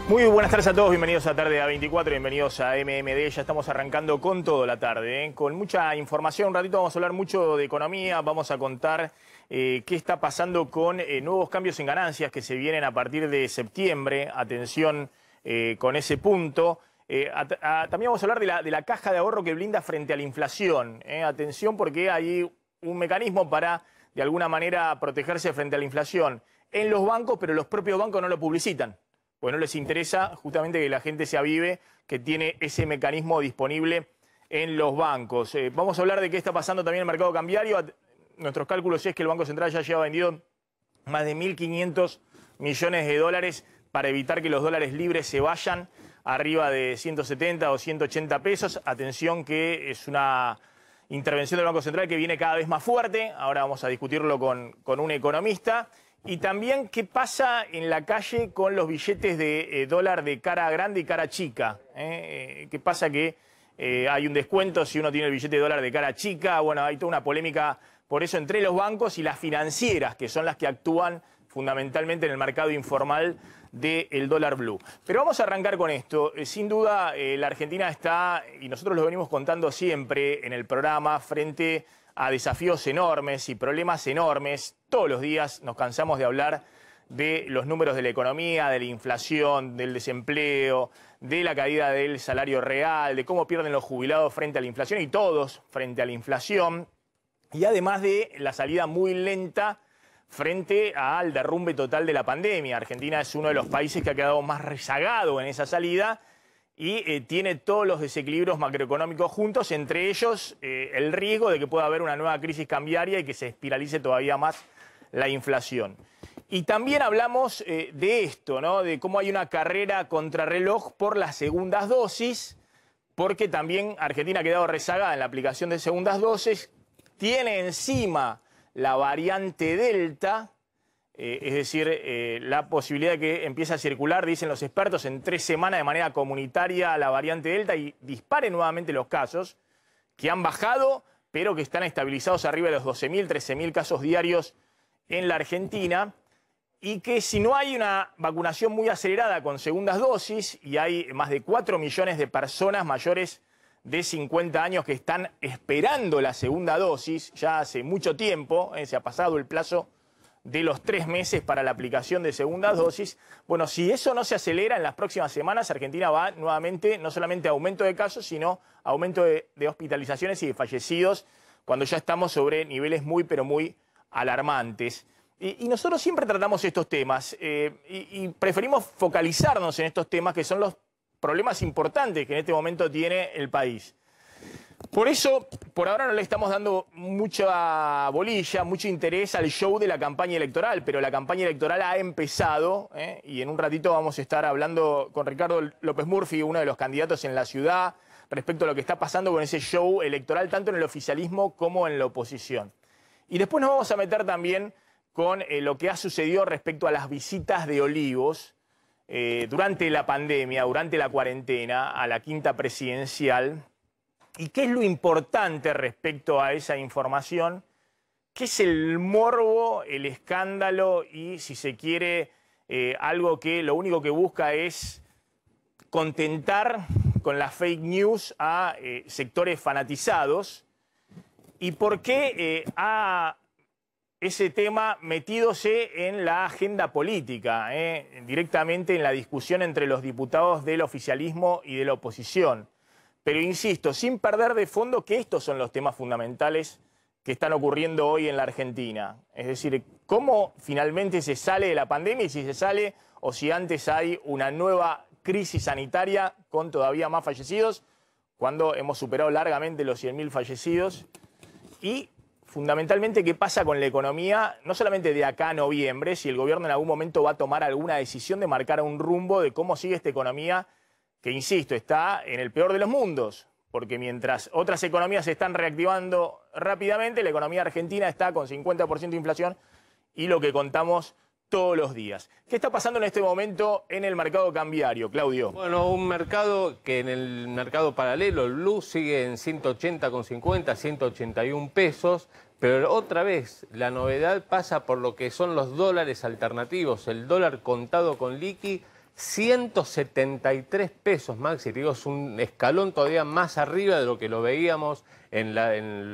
Muy buenas tardes a todos, bienvenidos a Tarde A24, bienvenidos a MMD. Ya estamos arrancando con todo la tarde, con mucha información. Un ratito vamos a hablar mucho de economía, vamos a contar qué está pasando con nuevos cambios en ganancias que se vienen a partir de septiembre. Atención con ese punto. También vamos a hablar de la caja de ahorro que blinda frente a la inflación. Atención porque hay un mecanismo para, de alguna manera, protegerse frente a la inflación en los bancos, pero los propios bancos no lo publicitan. Pues no les interesa justamente que la gente se avive, que tiene ese mecanismo disponible en los bancos. Vamos a hablar de qué está pasando también en el mercado cambiario. Nuestros cálculos es que el Banco Central ya lleva vendido más de 1.500 millones de dólares para evitar que los dólares libres se vayan arriba de 170 o 180 pesos. Atención que es una intervención del Banco Central que viene cada vez más fuerte. Ahora vamos a discutirlo con un economista. Y también qué pasa en la calle con los billetes de dólar de cara grande y cara chica. ¿Qué pasa que hay un descuento si uno tiene el billete de dólar de cara chica? Bueno, hay toda una polémica por eso entre los bancos y las financieras, que son las que actúan fundamentalmente en el mercado informal del dólar blue. Pero vamos a arrancar con esto. Sin duda, la Argentina está, y nosotros lo venimos contando siempre en el programa, frente a desafíos enormes y problemas enormes. Todos los días nos cansamos de hablar de los números de la economía, de la inflación, del desempleo, de la caída del salario real, de cómo pierden los jubilados frente a la inflación y todos frente a la inflación. Y además de la salida muy lenta frente al derrumbe total de la pandemia. Argentina es uno de los países que ha quedado más rezagado en esa salida y tiene todos los desequilibrios macroeconómicos juntos, entre ellos el riesgo de que pueda haber una nueva crisis cambiaria y que se espiralice todavía más la inflación. Y también hablamos de esto, ¿no? De cómo hay una carrera contrarreloj por las segundas dosis, porque también Argentina ha quedado rezagada en la aplicación de segundas dosis, tiene encima la variante Delta, es decir, la posibilidad de que empiece a circular, dicen los expertos, en 3 semanas de manera comunitaria la variante Delta y dispare nuevamente los casos, que han bajado, pero que están estabilizados arriba de los 12.000, 13.000 casos diarios en la Argentina, y que si no hay una vacunación muy acelerada con segundas dosis, y hay más de 4 millones de personas mayores de 50 años que están esperando la segunda dosis, ya hace mucho tiempo, se ha pasado el plazo de los 3 meses para la aplicación de segundas dosis. Bueno, si eso no se acelera en las próximas semanas, Argentina va nuevamente no solamente a aumento de casos, sino a aumento de hospitalizaciones y de fallecidos, cuando ya estamos sobre niveles muy, pero muy alarmantes. Y nosotros siempre tratamos estos temas y preferimos focalizarnos en estos temas que son los problemas importantes que en este momento tiene el país. Por eso, por ahora no le estamos dando mucha bolilla, mucho interés al show de la campaña electoral, pero la campaña electoral ha empezado, y en un ratito vamos a estar hablando con Ricardo López Murphy, uno de los candidatos en la ciudad, respecto a lo que está pasando con ese show electoral, tanto en el oficialismo como en la oposición. Y después nos vamos a meter también con lo que ha sucedido respecto a las visitas de Olivos durante la pandemia, durante la cuarentena, a la quinta presidencial. ¿Y qué es lo importante respecto a esa información? ¿Qué es el morbo, el escándalo y, si se quiere, algo que lo único que busca es contentar con la fake news a sectores fanatizados? ¿Y por qué ese tema metídose en la agenda política, directamente en la discusión entre los diputados del oficialismo y de la oposición? Pero insisto, sin perder de fondo que estos son los temas fundamentales que están ocurriendo hoy en la Argentina. Es decir, cómo finalmente se sale de la pandemia y si se sale o si antes hay una nueva crisis sanitaria con todavía más fallecidos, cuando hemos superado largamente los 100.000 fallecidos. Y fundamentalmente qué pasa con la economía, no solamente de acá a noviembre, si el gobierno en algún momento va a tomar alguna decisión de marcar un rumbo de cómo sigue esta economía, que insisto, está en el peor de los mundos, porque mientras otras economías se están reactivando rápidamente, la economía argentina está con 50% de inflación y lo que contamos todos los días. ¿Qué está pasando en este momento en el mercado cambiario, Claudio? Bueno, un mercado que en el mercado paralelo, el blue, sigue en 180,50, 181 pesos, pero otra vez la novedad pasa por lo que son los dólares alternativos. El dólar contado con liqui 173 pesos, Maxi, te digo, es un escalón todavía más arriba de lo que lo veíamos en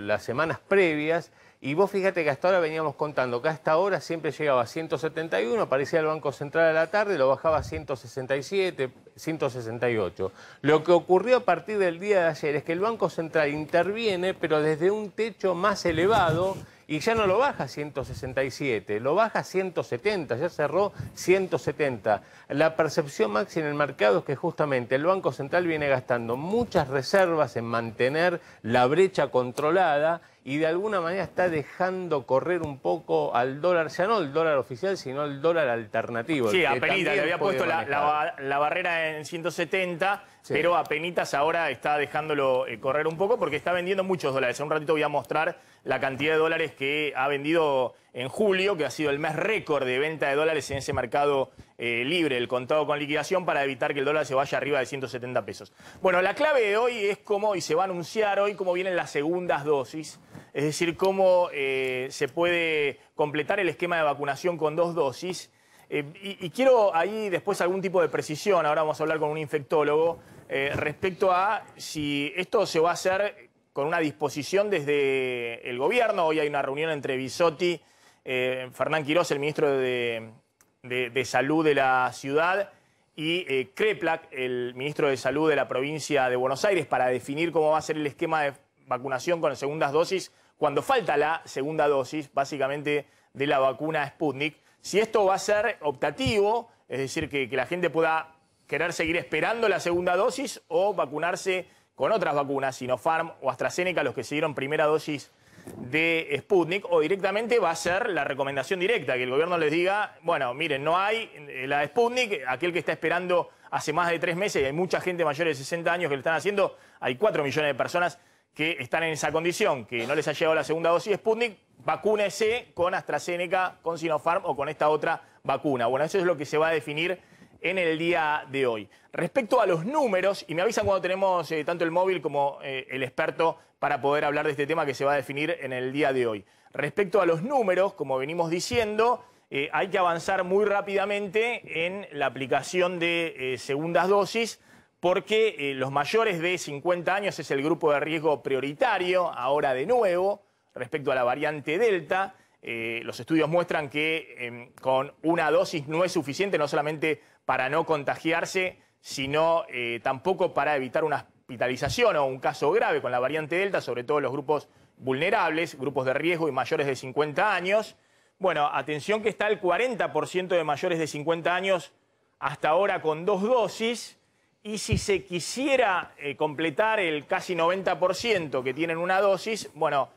las semanas previas. Y vos fíjate que hasta ahora veníamos contando que a esta hora siempre llegaba a 171, aparecía el Banco Central a la tarde, lo bajaba a 167, 168. Lo que ocurrió a partir del día de ayer es que el Banco Central interviene, pero desde un techo más elevado, y ya no lo baja a 167, lo baja a 170, ya cerró 170. La percepción, Maxi, en el mercado es que justamente el Banco Central viene gastando muchas reservas en mantener la brecha controlada y de alguna manera está dejando correr un poco al dólar, ya no el dólar oficial, sino el dólar alternativo. Sí, apenitas, le había puesto la barrera en 170, sí, pero apenitas ahora está dejándolo correr un poco porque está vendiendo muchos dólares. En un ratito voy a mostrar la cantidad de dólares que ha vendido en julio, que ha sido el mes récord de venta de dólares en ese mercado libre, el contado con liquidación, para evitar que el dólar se vaya arriba de 170 pesos. Bueno, la clave de hoy es cómo, y se va a anunciar hoy, cómo vienen las segundas dosis, es decir, cómo se puede completar el esquema de vacunación con 2 dosis. Y quiero ahí después algún tipo de precisión, ahora vamos a hablar con un infectólogo, respecto a si esto se va a hacer con una disposición desde el gobierno. Hoy hay una reunión entre Bisotti, Fernán Quirós, el ministro de Salud de la ciudad, y Kreplak, el ministro de Salud de la provincia de Buenos Aires, para definir cómo va a ser el esquema de vacunación con segundas dosis, cuando falta la segunda dosis, básicamente, de la vacuna Sputnik. Si esto va a ser optativo, es decir, que la gente pueda querer seguir esperando la segunda dosis o vacunarse con otras vacunas, Sinopharm o AstraZeneca, los que se dieron primera dosis de Sputnik, o directamente va a ser la recomendación directa, que el gobierno les diga, bueno, miren, no hay la de Sputnik, aquel que está esperando hace más de 3 meses, y hay mucha gente mayor de 60 años que lo están haciendo, hay 4 millones de personas que están en esa condición, que no les ha llegado la segunda dosis de Sputnik, vacúnese con AstraZeneca, con Sinopharm o con esta otra vacuna. Bueno, eso es lo que se va a definir en el día de hoy. Respecto a los números, y me avisan cuando tenemos tanto el móvil como el experto para poder hablar de este tema que se va a definir en el día de hoy. Respecto a los números, como venimos diciendo, hay que avanzar muy rápidamente en la aplicación de segundas dosis, porque los mayores de 50 años es el grupo de riesgo prioritario, ahora de nuevo, respecto a la variante Delta. Los estudios muestran que con una dosis no es suficiente, no solamente para no contagiarse, sino tampoco para evitar una hospitalización o un caso grave con la variante Delta, sobre todo los grupos vulnerables, grupos de riesgo y mayores de 50 años. Bueno, atención que está el 40% de mayores de 50 años hasta ahora con 2 dosis, y si se quisiera completar el casi 90% que tienen una dosis, bueno,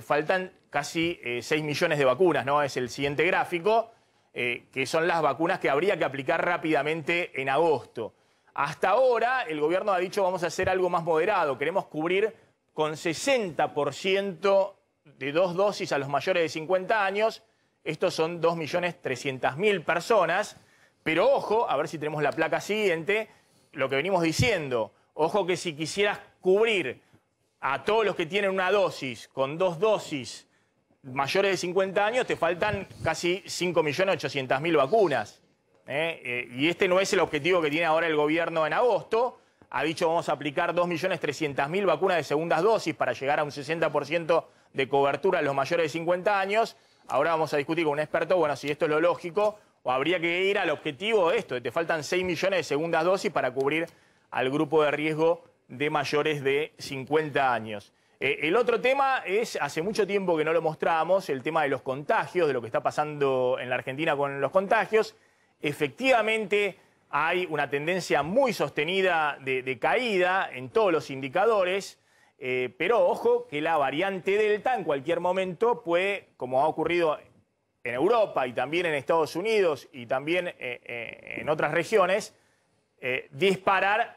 faltan casi 6 millones de vacunas, ¿no? Es el siguiente gráfico, que son las vacunas que habría que aplicar rápidamente en agosto. Hasta ahora el gobierno ha dicho vamos a hacer algo más moderado, queremos cubrir con 60% de 2 dosis a los mayores de 50 años, estos son 2.300.000 personas, pero ojo, a ver si tenemos la placa siguiente, lo que venimos diciendo, ojo que si quisieras cubrir a todos los que tienen una dosis con 2 dosis mayores de 50 años, te faltan casi 5.800.000 vacunas. Y este no es el objetivo que tiene ahora el gobierno en agosto. Ha dicho vamos a aplicar 2.300.000 vacunas de segundas dosis para llegar a un 60% de cobertura en los mayores de 50 años. Ahora vamos a discutir con un experto, bueno, si esto es lo lógico, o habría que ir al objetivo de esto, te faltan 6 millones de segundas dosis para cubrir al grupo de riesgo de mayores de 50 años. El otro tema es, hace mucho tiempo que no lo mostramos, el tema de los contagios, de lo que está pasando en la Argentina con los contagios. Efectivamente hay una tendencia muy sostenida de caída en todos los indicadores, pero ojo que la variante Delta en cualquier momento puede, como ha ocurrido en Europa y también en Estados Unidos y también en otras regiones, disparar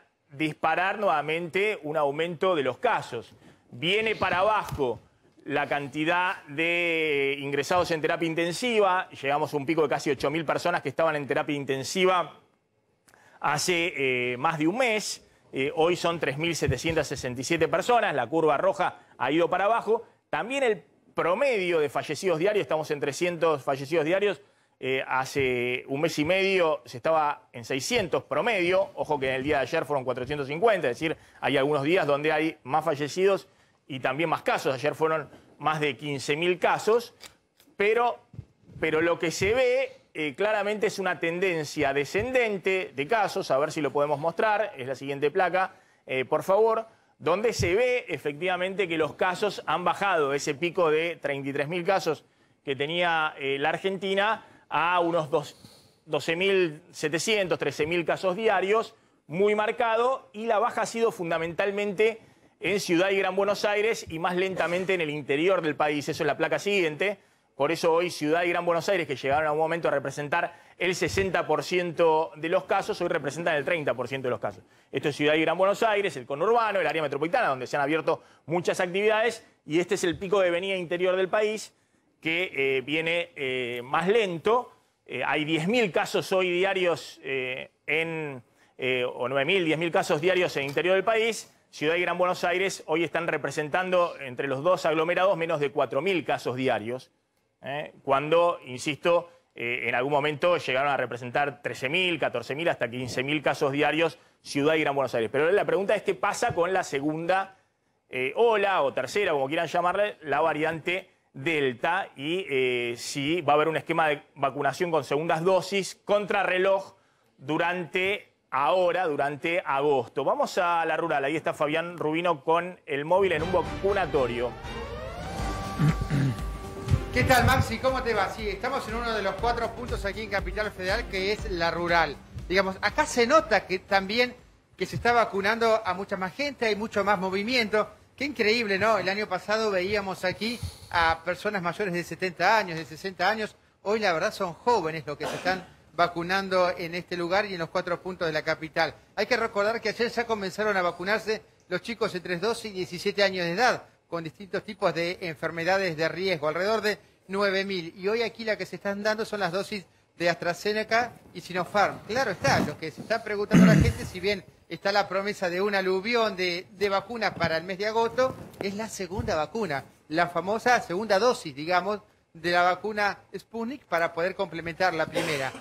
nuevamente un aumento de los casos. Viene para abajo la cantidad de ingresados en terapia intensiva, llegamos a un pico de casi 8.000 personas que estaban en terapia intensiva hace más de un mes, hoy son 3.767 personas, la curva roja ha ido para abajo, también el promedio de fallecidos diarios, estamos en 300 fallecidos diarios, Hace un mes y medio se estaba en 600 promedio. Ojo que en el día de ayer fueron 450, es decir, hay algunos días donde hay más fallecidos y también más casos. Ayer fueron más de 15.000 casos, pero lo que se ve claramente es una tendencia descendente de casos. A ver si lo podemos mostrar, es la siguiente placa, por favor, donde se ve efectivamente que los casos han bajado, ese pico de 33.000 casos que tenía la Argentina a unos 12.700, 13.000 casos diarios, muy marcado, y la baja ha sido fundamentalmente en Ciudad y Gran Buenos Aires y más lentamente en el interior del país. Eso es la placa siguiente. Por eso hoy Ciudad y Gran Buenos Aires, que llegaron a un momento a representar el 60% de los casos, hoy representan el 30% de los casos. Esto es Ciudad y Gran Buenos Aires, el conurbano, el área metropolitana, donde se han abierto muchas actividades, y este es el pico de venida interior del país, que viene más lento. Hay 10.000 casos hoy diarios o 9.000, 10.000 casos diarios en el interior del país. Ciudad y Gran Buenos Aires hoy están representando entre los dos aglomerados menos de 4.000 casos diarios, cuando, insisto, en algún momento llegaron a representar 13.000, 14.000, hasta 15.000 casos diarios Ciudad y Gran Buenos Aires. Pero la pregunta es qué pasa con la segunda ola o tercera, como quieran llamarle, la variante Delta, y si va a haber un esquema de vacunación con segundas dosis contrarreloj durante agosto. Vamos a la rural, ahí está Fabián Rubino con el móvil en un vacunatorio. ¿Qué tal, Maxi? ¿Cómo te va? Sí, estamos en uno de los 4 puntos aquí en Capital Federal, que es la rural. Digamos, acá se nota que también que se está vacunando a mucha más gente, hay mucho más movimiento. Qué increíble, ¿no? El año pasado veíamos aquí a personas mayores de 70 años, de 60 años. Hoy, la verdad, son jóvenes los que se están vacunando en este lugar y en los 4 puntos de la capital. Hay que recordar que ayer ya comenzaron a vacunarse los chicos entre 12 y 17 años de edad, con distintos tipos de enfermedades de riesgo, alrededor de 9.000. Y hoy aquí la que se están dando son las dosis de AstraZeneca y Sinopharm. Claro está, lo que se está preguntando a la gente, si bien está la promesa de un aluvión de vacunas para el mes de agosto, es la segunda vacuna, la famosa segunda dosis, digamos, de la vacuna Sputnik para poder complementar la primera.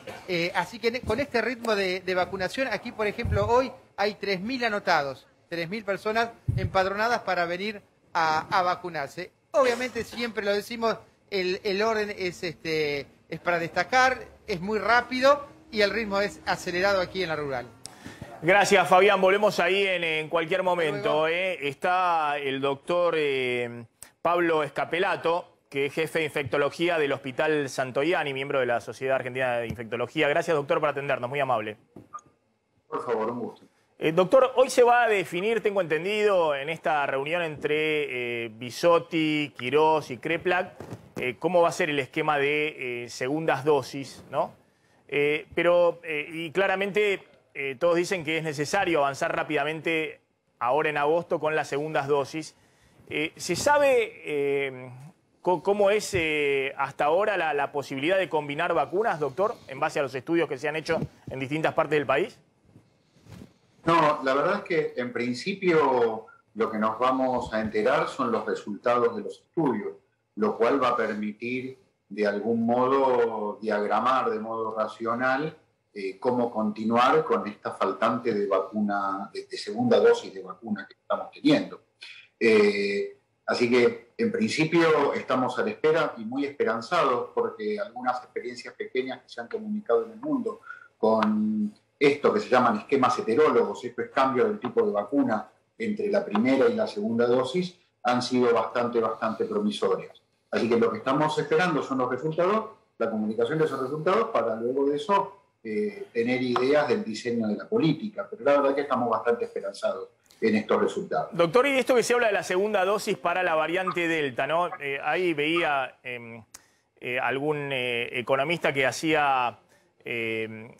Así que con este ritmo de vacunación, aquí, por ejemplo, hoy hay 3.000 anotados, 3.000 personas empadronadas para venir a vacunarse. Obviamente, siempre lo decimos, el orden es para destacar, es muy rápido y el ritmo es acelerado aquí en la rural. Gracias, Fabián. Volvemos ahí en cualquier momento. Está el doctor Pablo Escapelato, que es jefe de infectología del Hospital Santoyani, miembro de la Sociedad Argentina de Infectología. Gracias, doctor, por atendernos. Muy amable. Por favor, un gusto. Doctor, hoy se va a definir, tengo entendido, en esta reunión entre Bisotti, Quirós y Kreplak, cómo va a ser el esquema de segundas dosis, ¿no? Y claramente todos dicen que es necesario avanzar rápidamente ahora en agosto con las segundas dosis. ¿Se sabe cómo es hasta ahora la posibilidad de combinar vacunas, doctor, en base a los estudios que se han hecho en distintas partes del país? No, la verdad es que en principio lo que nos vamos a enterar son los resultados de los estudios, lo cual va a permitir de algún modo diagramar de modo racional cómo continuar con esta faltante de vacuna, de segunda dosis de vacuna que estamos teniendo. Así que en principio estamos a la espera y muy esperanzados porque algunas experiencias pequeñas que se han comunicado en el mundo con esto que se llaman esquemas heterólogos, esto es cambio del tipo de vacuna entre la primera y la segunda dosis, han sido bastante promisorias. Así que lo que estamos esperando son los resultados, la comunicación de esos resultados, para luego de eso tener ideas del diseño de la política. Pero la verdad es que estamos bastante esperanzados en estos resultados. Doctor, y esto que se habla de la segunda dosis para la variante Delta, ¿no? Ahí veía algún economista que hacía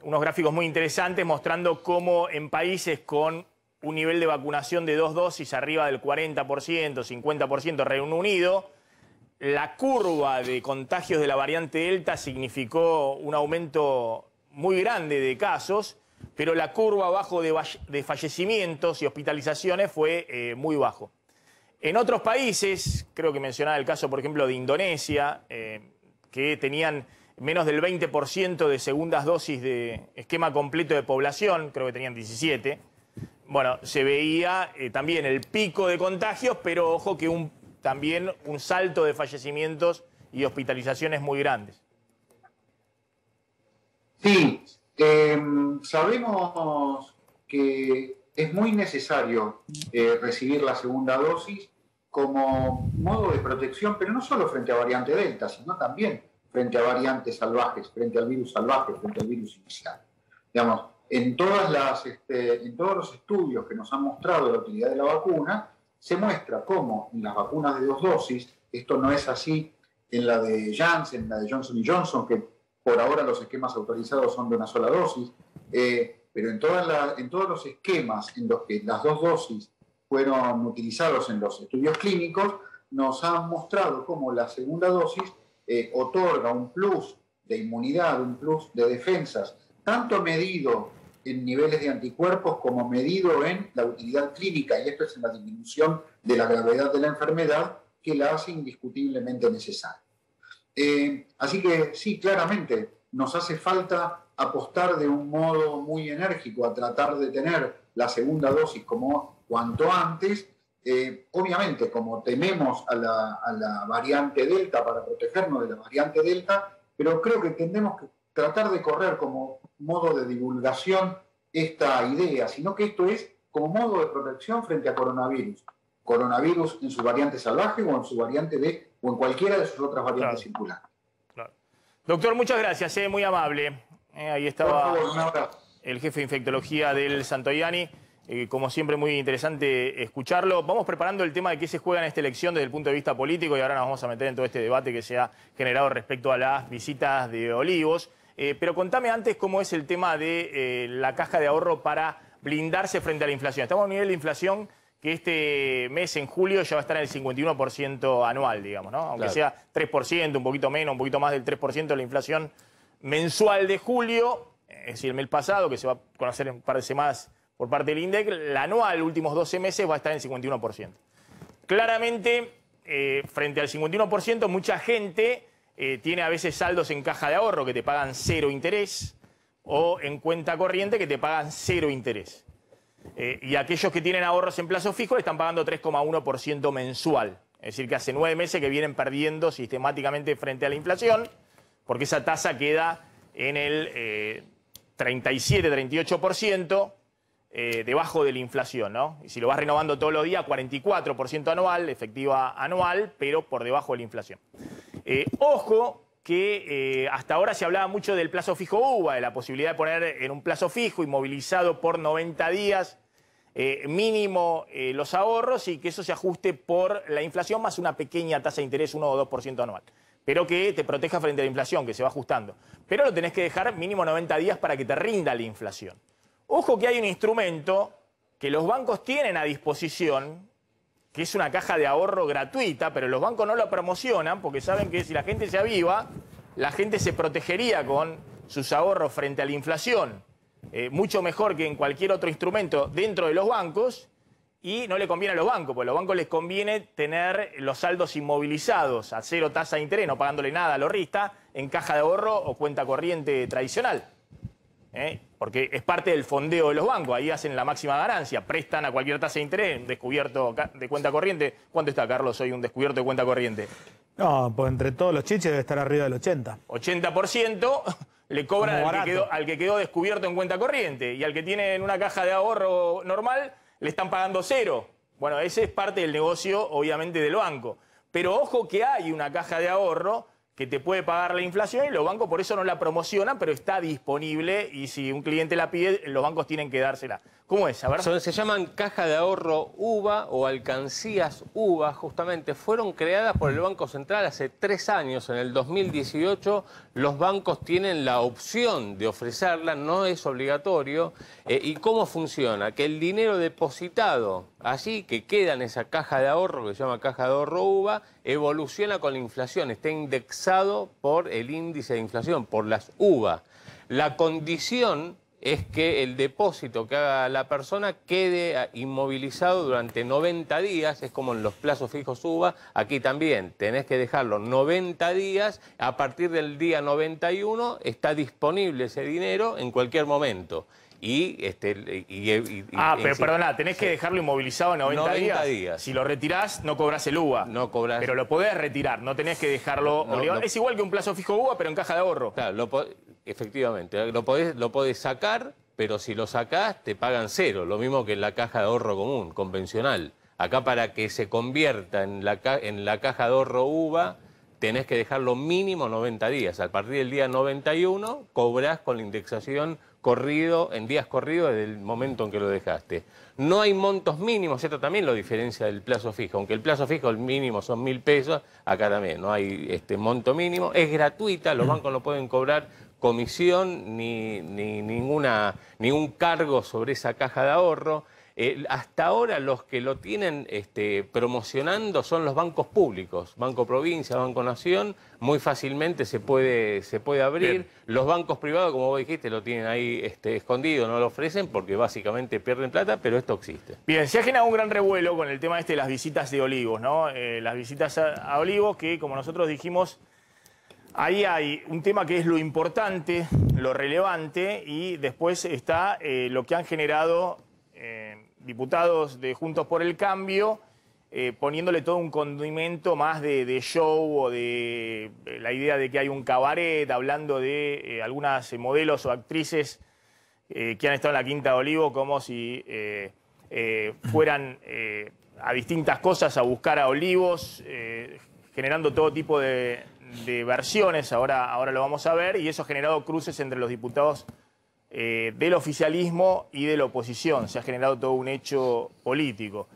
unos gráficos muy interesantes mostrando cómo en países con un nivel de vacunación de 2 dosis arriba del 40%, 50% Reino Unido, la curva de contagios de la variante Delta significó un aumento muy grande de casos, pero la curva abajo de fallecimientos y hospitalizaciones fue muy bajo. En otros países, creo que mencionaba el caso, por ejemplo, de Indonesia, que tenían menos del 20% de segundas dosis de esquema completo de población, creo que tenían 17. Bueno, se veía también el pico de contagios, pero ojo que también un salto de fallecimientos y hospitalizaciones muy grandes. Sí, sabemos que es muy necesario recibir la segunda dosis como modo de protección, pero no solo frente a variante Delta, sino también frente a variantes salvajes, frente al virus salvaje, frente al virus inicial. Digamos, en todos los estudios que nos han mostrado la utilidad de la vacuna, se muestra cómo en las vacunas de 2 dosis, esto no es así en la de Janssen, en la de Johnson & Johnson, que por ahora los esquemas autorizados son de una sola dosis, pero en todos los esquemas en los que las 2 dosis fueron utilizados en los estudios clínicos, nos han mostrado cómo la segunda dosis otorga un plus de inmunidad, un plus de defensas, tanto medido en niveles de anticuerpos como medido en la utilidad clínica, y esto es en la disminución de la gravedad de la enfermedad, que la hace indiscutiblemente necesaria. Así que sí, claramente nos hace falta apostar de un modo muy enérgico a tratar de tener la segunda dosis como cuanto antes. Obviamente, como tememos a la variante Delta, para protegernos de la variante Delta, pero creo que tendremos que tratar de correr como modo de divulgación esta idea, sino que esto es como modo de protección frente a coronavirus. Coronavirus en su variante salvaje o en su variante o en cualquiera de sus otras variantes circulares. Claro. Doctor, muchas gracias, muy amable. Ahí estaba el jefe de infectología del Santoyani. Como siempre, muy interesante escucharlo. Vamos preparando el tema de qué se juega en esta elección desde el punto de vista político y ahora nos vamos a meter en todo este debate que se ha generado respecto a las visitas de Olivos. Pero contame antes cómo es el tema de la caja de ahorro para blindarse frente a la inflación. Estamos a un nivel de inflación que este mes, en julio, ya va a estar en el 51% anual, digamos, ¿no? Aunque sea 3%, un poquito menos, un poquito más del 3% de la inflación mensual de julio, es decir, el mes pasado, que se va a conocer en un par de semanas por parte del INDEC, la anual, últimos 12 meses, va a estar en el 51%. Claramente, frente al 51%, mucha gente tiene a veces saldos en caja de ahorro que te pagan 0 interés o en cuenta corriente que te pagan 0 interés. Y aquellos que tienen ahorros en plazo fijo le están pagando 3,1% mensual. Es decir, que hace 9 meses que vienen perdiendo sistemáticamente frente a la inflación, porque esa tasa queda en el 37-38%. Debajo de la inflación, ¿no? Y si lo vas renovando todos los días, 44% anual, efectiva anual, pero por debajo de la inflación. Ojo que hasta ahora se hablaba mucho del plazo fijo UVA, de la posibilidad de poner en un plazo fijo inmovilizado por 90 días mínimo los ahorros y que eso se ajuste por la inflación más una pequeña tasa de interés, 1 o 2% anual. Pero que te proteja frente a la inflación, que se va ajustando. Pero lo tenés que dejar mínimo 90 días para que te rinda la inflación. Ojo que hay un instrumento que los bancos tienen a disposición, que es una caja de ahorro gratuita, pero los bancos no la promocionan porque saben que si la gente se aviva, la gente se protegería con sus ahorros frente a la inflación, mucho mejor que en cualquier otro instrumento dentro de los bancos, y no le conviene a los bancos, porque a los bancos les conviene tener los saldos inmovilizados a 0 tasa de interés, no pagándole nada al ahorrista, en caja de ahorro o cuenta corriente tradicional. Porque es parte del fondeo de los bancos, ahí hacen la máxima ganancia, prestan a cualquier tasa de interés, descubierto de cuenta corriente. ¿Cuánto está, Carlos, hoy un descubierto de cuenta corriente? No, pues entre todos los chiches debe estar arriba del 80. 80% le cobran al que quedó descubierto en cuenta corriente, y al que tiene en una caja de ahorro normal le están pagando 0. Bueno, ese es parte del negocio, obviamente, del banco. Pero ojo que hay una caja de ahorro que te puede pagar la inflación y los bancos por eso no la promocionan, pero está disponible y si un cliente la pide, los bancos tienen que dársela. ¿Cómo es? A ver. Se llaman caja de ahorro UVA o alcancías UVA, justamente. Fueron creadas por el Banco Central hace 3 años. En el 2018 los bancos tienen la opción de ofrecerla, no es obligatorio. ¿Y cómo funciona? Que el dinero depositado allí, que queda en esa caja de ahorro, que se llama caja de ahorro UVA, evoluciona con la inflación, está indexado por el índice de inflación, por las UVA. La condición es que el depósito que haga la persona quede inmovilizado durante 90 días, es como en los plazos fijos UVA, aquí también tenés que dejarlo 90 días, a partir del día 91 está disponible ese dinero en cualquier momento. Pero perdona, tenés que dejarlo inmovilizado 90 días. Si lo retirás, no cobrás el UVA. No cobrás. Pero lo podés retirar, no tenés que dejarlo obligado. Es igual que un plazo fijo UVA, pero en caja de ahorro. Claro, efectivamente, lo podés sacar, pero si lo sacás te pagan cero, lo mismo que en la caja de ahorro común, convencional. Acá para que se convierta en la caja de ahorro UVA, tenés que dejarlo mínimo 90 días. A partir del día 91 cobrás con la indexación en días corridos desde el momento en que lo dejaste. No hay montos mínimos, esto también lo diferencia del plazo fijo, aunque el plazo fijo el mínimo son 1.000 pesos, acá también no hay monto mínimo, es gratuita, los bancos no pueden cobrar comisión ni ningún cargo sobre esa caja de ahorro. Hasta ahora los que lo tienen promocionando son los bancos públicos, Banco Provincia, Banco Nación, muy fácilmente se puede abrir. Bien. Los bancos privados, como vos dijiste, lo tienen ahí escondido, no lo ofrecen porque básicamente pierden plata, pero esto existe. Bien, se ha generado un gran revuelo con el tema de las visitas de Olivos, ¿no? Las visitas a Olivos que, como nosotros dijimos, ahí hay un tema que es lo importante, lo relevante, y después está lo que han generado diputados de Juntos por el Cambio, poniéndole todo un condimento más de show o de la idea de que hay un cabaret, hablando de algunas modelos o actrices que han estado en la Quinta de Olivo como si fueran a distintas cosas a buscar a Olivos, generando todo tipo de versiones, ahora lo vamos a ver, y eso ha generado cruces entre los diputados del oficialismo y de la oposición. Se ha generado todo un hecho político.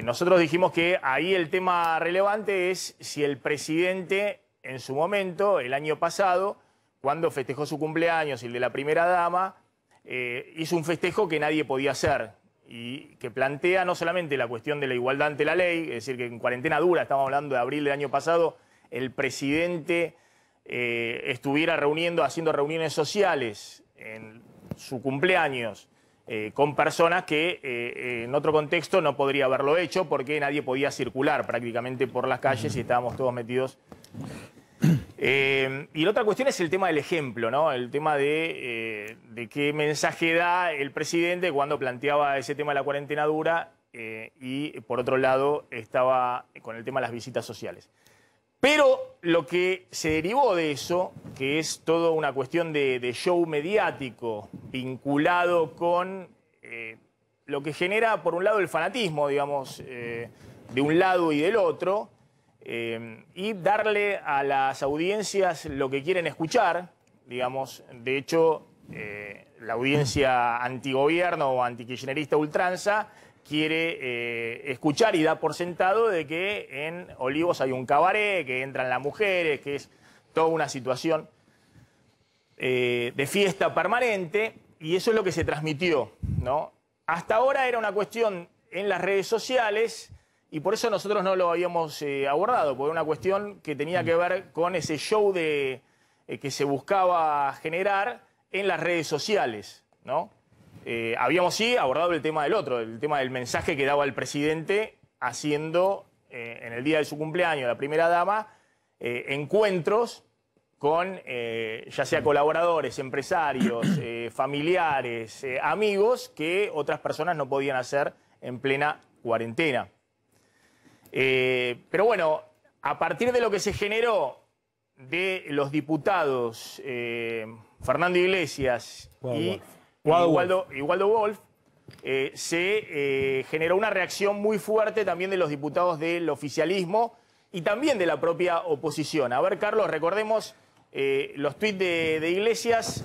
Nosotros dijimos que ahí el tema relevante es si el presidente, en su momento, el año pasado, cuando festejó su cumpleaños y el de la primera dama, hizo un festejo que nadie podía hacer y que plantea no solamente la cuestión de la igualdad ante la ley, es decir, que en cuarentena dura, estamos hablando de abril del año pasado, el presidente estuviera haciendo reuniones sociales en su cumpleaños con personas que en otro contexto no podría haberlo hecho porque nadie podía circular prácticamente por las calles y estábamos todos metidos. Y la otra cuestión es el tema del ejemplo, ¿no? El tema de qué mensaje da el presidente cuando planteaba ese tema de la cuarentena dura y por otro lado estaba con el tema de las visitas sociales. Pero lo que se derivó de eso, que es toda una cuestión de show mediático vinculado con lo que genera, por un lado, el fanatismo, digamos, de un lado y del otro, y darle a las audiencias lo que quieren escuchar, digamos. De hecho, la audiencia antigobierno o antikirchnerista ultranza quiere escuchar y da por sentado de que en Olivos hay un cabaret, que entran las mujeres, que es toda una situación de fiesta permanente, y eso es lo que se transmitió, ¿no? Hasta ahora era una cuestión en las redes sociales y por eso nosotros no lo habíamos abordado, porque era una cuestión que tenía que ver con ese show que se buscaba generar en las redes sociales, ¿no? Habíamos sí abordado el tema del otro, el tema del mensaje que daba el presidente haciendo en el día de su cumpleaños, la primera dama, encuentros con ya sea colaboradores, empresarios, familiares, amigos que otras personas no podían hacer en plena cuarentena. Pero bueno, a partir de lo que se generó de los diputados Fernando Iglesias y Waldo Wolf, se generó una reacción muy fuerte también de los diputados del oficialismo y también de la propia oposición. A ver, Carlos, recordemos los tuits de Iglesias,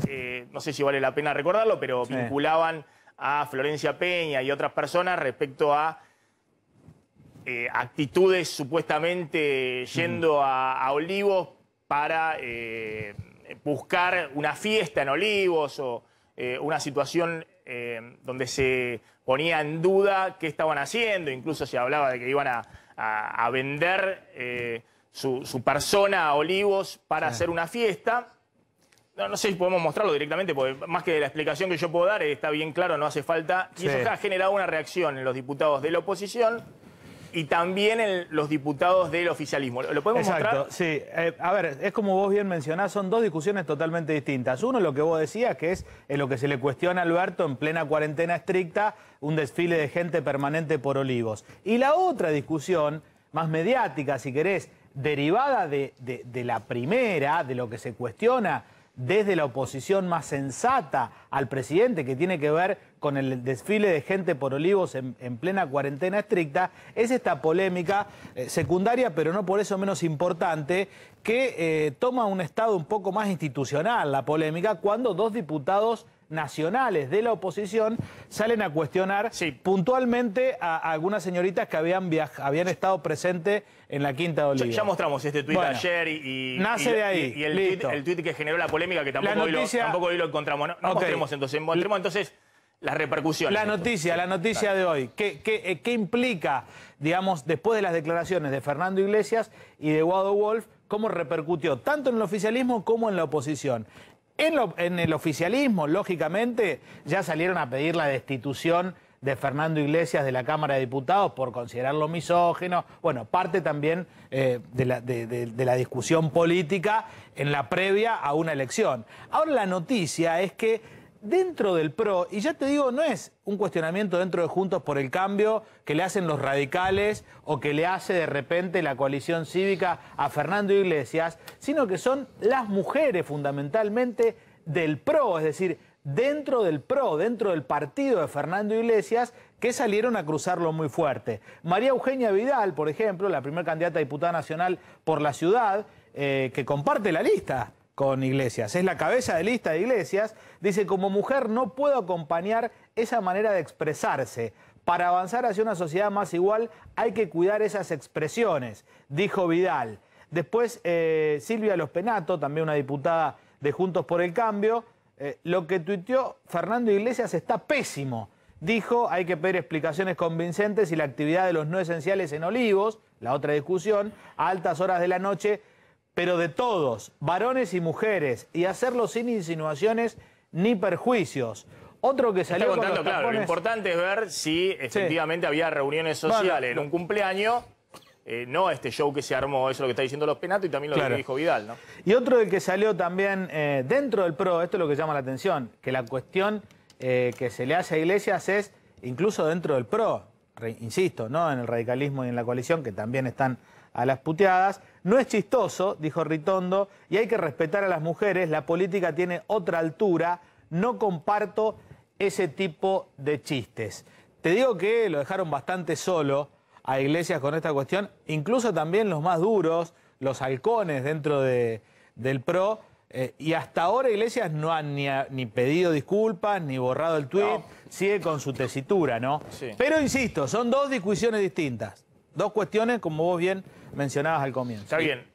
no sé si vale la pena recordarlo, pero sí, vinculaban a Florencia Peña y otras personas respecto a actitudes supuestamente yendo a Olivos para buscar una fiesta en Olivos o una situación donde se ponía en duda qué estaban haciendo, incluso se hablaba de que iban a vender su persona a Olivos para hacer una fiesta. No sé si podemos mostrarlo directamente, porque más que la explicación que yo puedo dar, está bien claro, no hace falta. Y eso ha generado una reacción en los diputados de la oposición y también en los diputados del oficialismo. ¿Lo podemos mostrar? Sí. A ver, es como vos bien mencionás, son dos discusiones totalmente distintas. Uno, lo que vos decías, que es lo que se le cuestiona a Alberto en plena cuarentena estricta, un desfile de gente permanente por Olivos. Y la otra discusión, más mediática, si querés, derivada de la primera, de lo que se cuestiona desde la oposición más sensata al presidente, que tiene que ver con el desfile de gente por Olivos en plena cuarentena estricta, es esta polémica secundaria, pero no por eso menos importante, que toma un estado un poco más institucional la polémica, cuando dos diputados nacionales de la oposición salen a cuestionar puntualmente a algunas señoritas que habían estado presentes en la Quinta de Olivos. Ya mostramos este tuit ayer nace de ahí. Y el tuit que generó la polémica, que tampoco hoy lo encontramos. No mostremos entonces las repercusiones. La noticia de hoy. ¿Qué implica, digamos, después de las declaraciones de Fernando Iglesias y de Guado Wolf, cómo repercutió tanto en el oficialismo como en la oposición? En el oficialismo, lógicamente, ya salieron a pedir la destitución de Fernando Iglesias de la Cámara de Diputados por considerarlo misógino. Bueno, parte también de la discusión política en la previa a una elección. Ahora la noticia es que dentro del PRO, y ya te digo, no es un cuestionamiento dentro de Juntos por el Cambio que le hacen los radicales o que le hace de repente la coalición cívica a Fernando Iglesias, sino que son las mujeres fundamentalmente del PRO, es decir, dentro del PRO, dentro del partido de Fernando Iglesias, que salieron a cruzarlo muy fuerte. María Eugenia Vidal, por ejemplo, la primera candidata a diputada nacional por la ciudad, que comparte la lista con Iglesias, es la cabeza de lista de Iglesias, dice: como mujer no puedo acompañar esa manera de expresarse. Para avanzar hacia una sociedad más igual hay que cuidar esas expresiones, dijo Vidal. Después Silvia Lospenato, también una diputada de Juntos por el Cambio, lo que tuiteó Fernando Iglesias está pésimo. Dijo: hay que pedir explicaciones convincentes y la actividad de los no esenciales en Olivos, la otra discusión, a altas horas de la noche, pero de todos, varones y mujeres, y hacerlo sin insinuaciones ni perjuicios. Otro que salió con los tapones... Claro, lo importante es ver si efectivamente había reuniones sociales en un cumpleaños, no este show que se armó, eso es lo que está diciendo Lospenato y también lo que dijo Vidal, ¿no? Y otro del que salió también dentro del PRO, esto es lo que llama la atención, que la cuestión que se le hace a Iglesias es, incluso dentro del PRO, insisto, ¿no?, en el radicalismo y en la coalición, que también están a las puteadas. No es chistoso, dijo Ritondo, y hay que respetar a las mujeres, la política tiene otra altura, no comparto ese tipo de chistes. Te digo que lo dejaron bastante solo a Iglesias con esta cuestión, incluso también los más duros, los halcones dentro del PRO, y hasta ahora Iglesias no ha ni pedido disculpas, ni borrado el tuit, sigue con su tesitura, ¿no? Sí. Pero insisto, son dos discusiones distintas. Dos cuestiones, como vos bien mencionabas al comienzo. Está bien.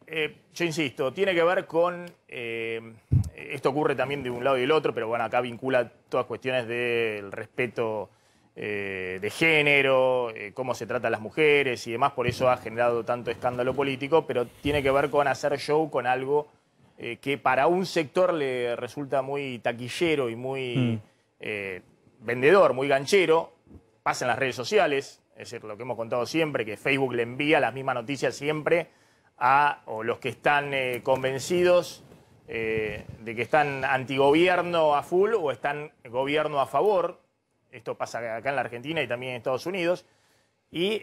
Yo insisto, tiene que ver con... esto ocurre también de un lado y del otro, pero bueno, acá vincula todas cuestiones del respeto de género, cómo se trata a las mujeres y demás, por eso ha generado tanto escándalo político, pero tiene que ver con hacer show con algo que para un sector le resulta muy taquillero y muy vendedor, muy ganchero. Pasa en las redes sociales. Es decir, lo que hemos contado siempre, que Facebook le envía las mismas noticias siempre a los que están convencidos de que están antigobierno a full o están gobierno a favor. Esto pasa acá en la Argentina y también en Estados Unidos. Y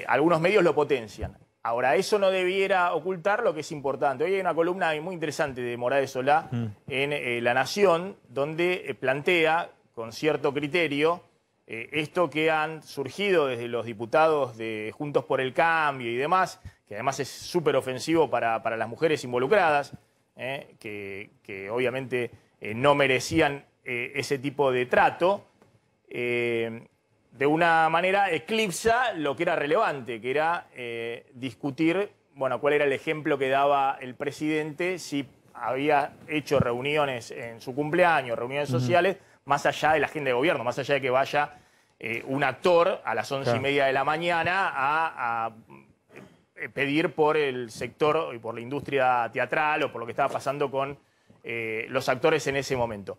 algunos medios lo potencian. Ahora, eso no debiera ocultar lo que es importante. Hoy hay una columna muy interesante de Morales Solá en La Nación, donde plantea con cierto criterio esto que han surgido desde los diputados de Juntos por el Cambio y demás, que además es súper ofensivo para las mujeres involucradas, que obviamente no merecían ese tipo de trato, de una manera eclipsa lo que era relevante, que era discutir, bueno, cuál era el ejemplo que daba el presidente, si había hecho reuniones en su cumpleaños, reuniones sociales, más allá de la agenda de gobierno, más allá de que vaya un actor a las 11:30 de la mañana a pedir por el sector y por la industria teatral o por lo que estaba pasando con los actores en ese momento.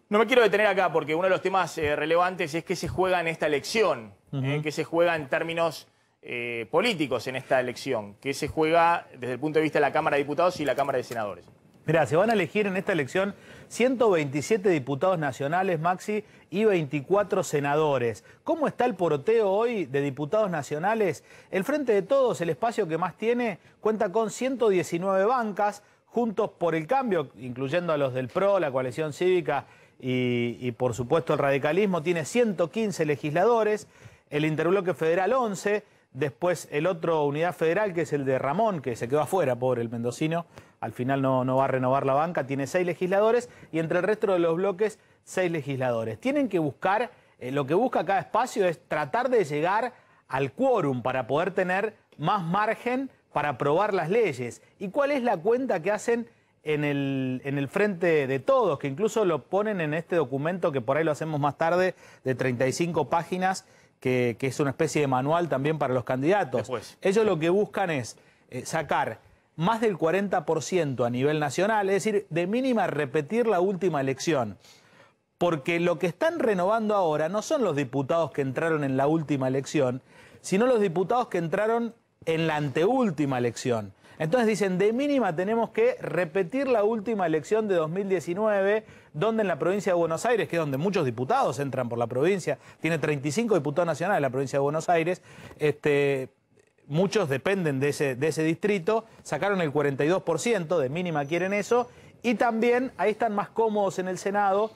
No me quiero detener acá porque uno de los temas relevantes es qué se juega en esta elección, qué se juega en términos políticos en esta elección, qué se juega desde el punto de vista de la Cámara de Diputados y la Cámara de Senadores. Mirá, se van a elegir en esta elección 127 diputados nacionales, Maxi, y 24 senadores. ¿Cómo está el poroteo hoy de diputados nacionales? El Frente de Todos, el espacio que más tiene, cuenta con 119 bancas, Juntos por el Cambio, incluyendo a los del PRO, la coalición cívica y por supuesto el radicalismo, tiene 115 legisladores, el Interbloque Federal 11, después el otro Unidad Federal, que es el de Ramón, que se quedó afuera, pobre el mendocino, al final no va a renovar la banca, tiene 6 legisladores, y entre el resto de los bloques, 6 legisladores. Tienen que buscar, lo que busca cada espacio es tratar de llegar al quórum para poder tener más margen para aprobar las leyes. ¿Y cuál es la cuenta que hacen en el Frente de Todos? Que incluso lo ponen en este documento, que por ahí lo hacemos más tarde, de 35 páginas, que es una especie de manual también para los candidatos. Después. Ellos lo que buscan es sacar más del 40% a nivel nacional, es decir, de mínima repetir la última elección. Porque lo que están renovando ahora no son los diputados que entraron en la última elección, sino los diputados que entraron en la anteúltima elección. Entonces dicen, de mínima tenemos que repetir la última elección de 2019, donde en la provincia de Buenos Aires, que es donde muchos diputados entran por la provincia, tiene 35 diputados nacionales la provincia de Buenos Aires, muchos dependen de ese distrito, sacaron el 42%, de mínima quieren eso, y también ahí están más cómodos en el Senado,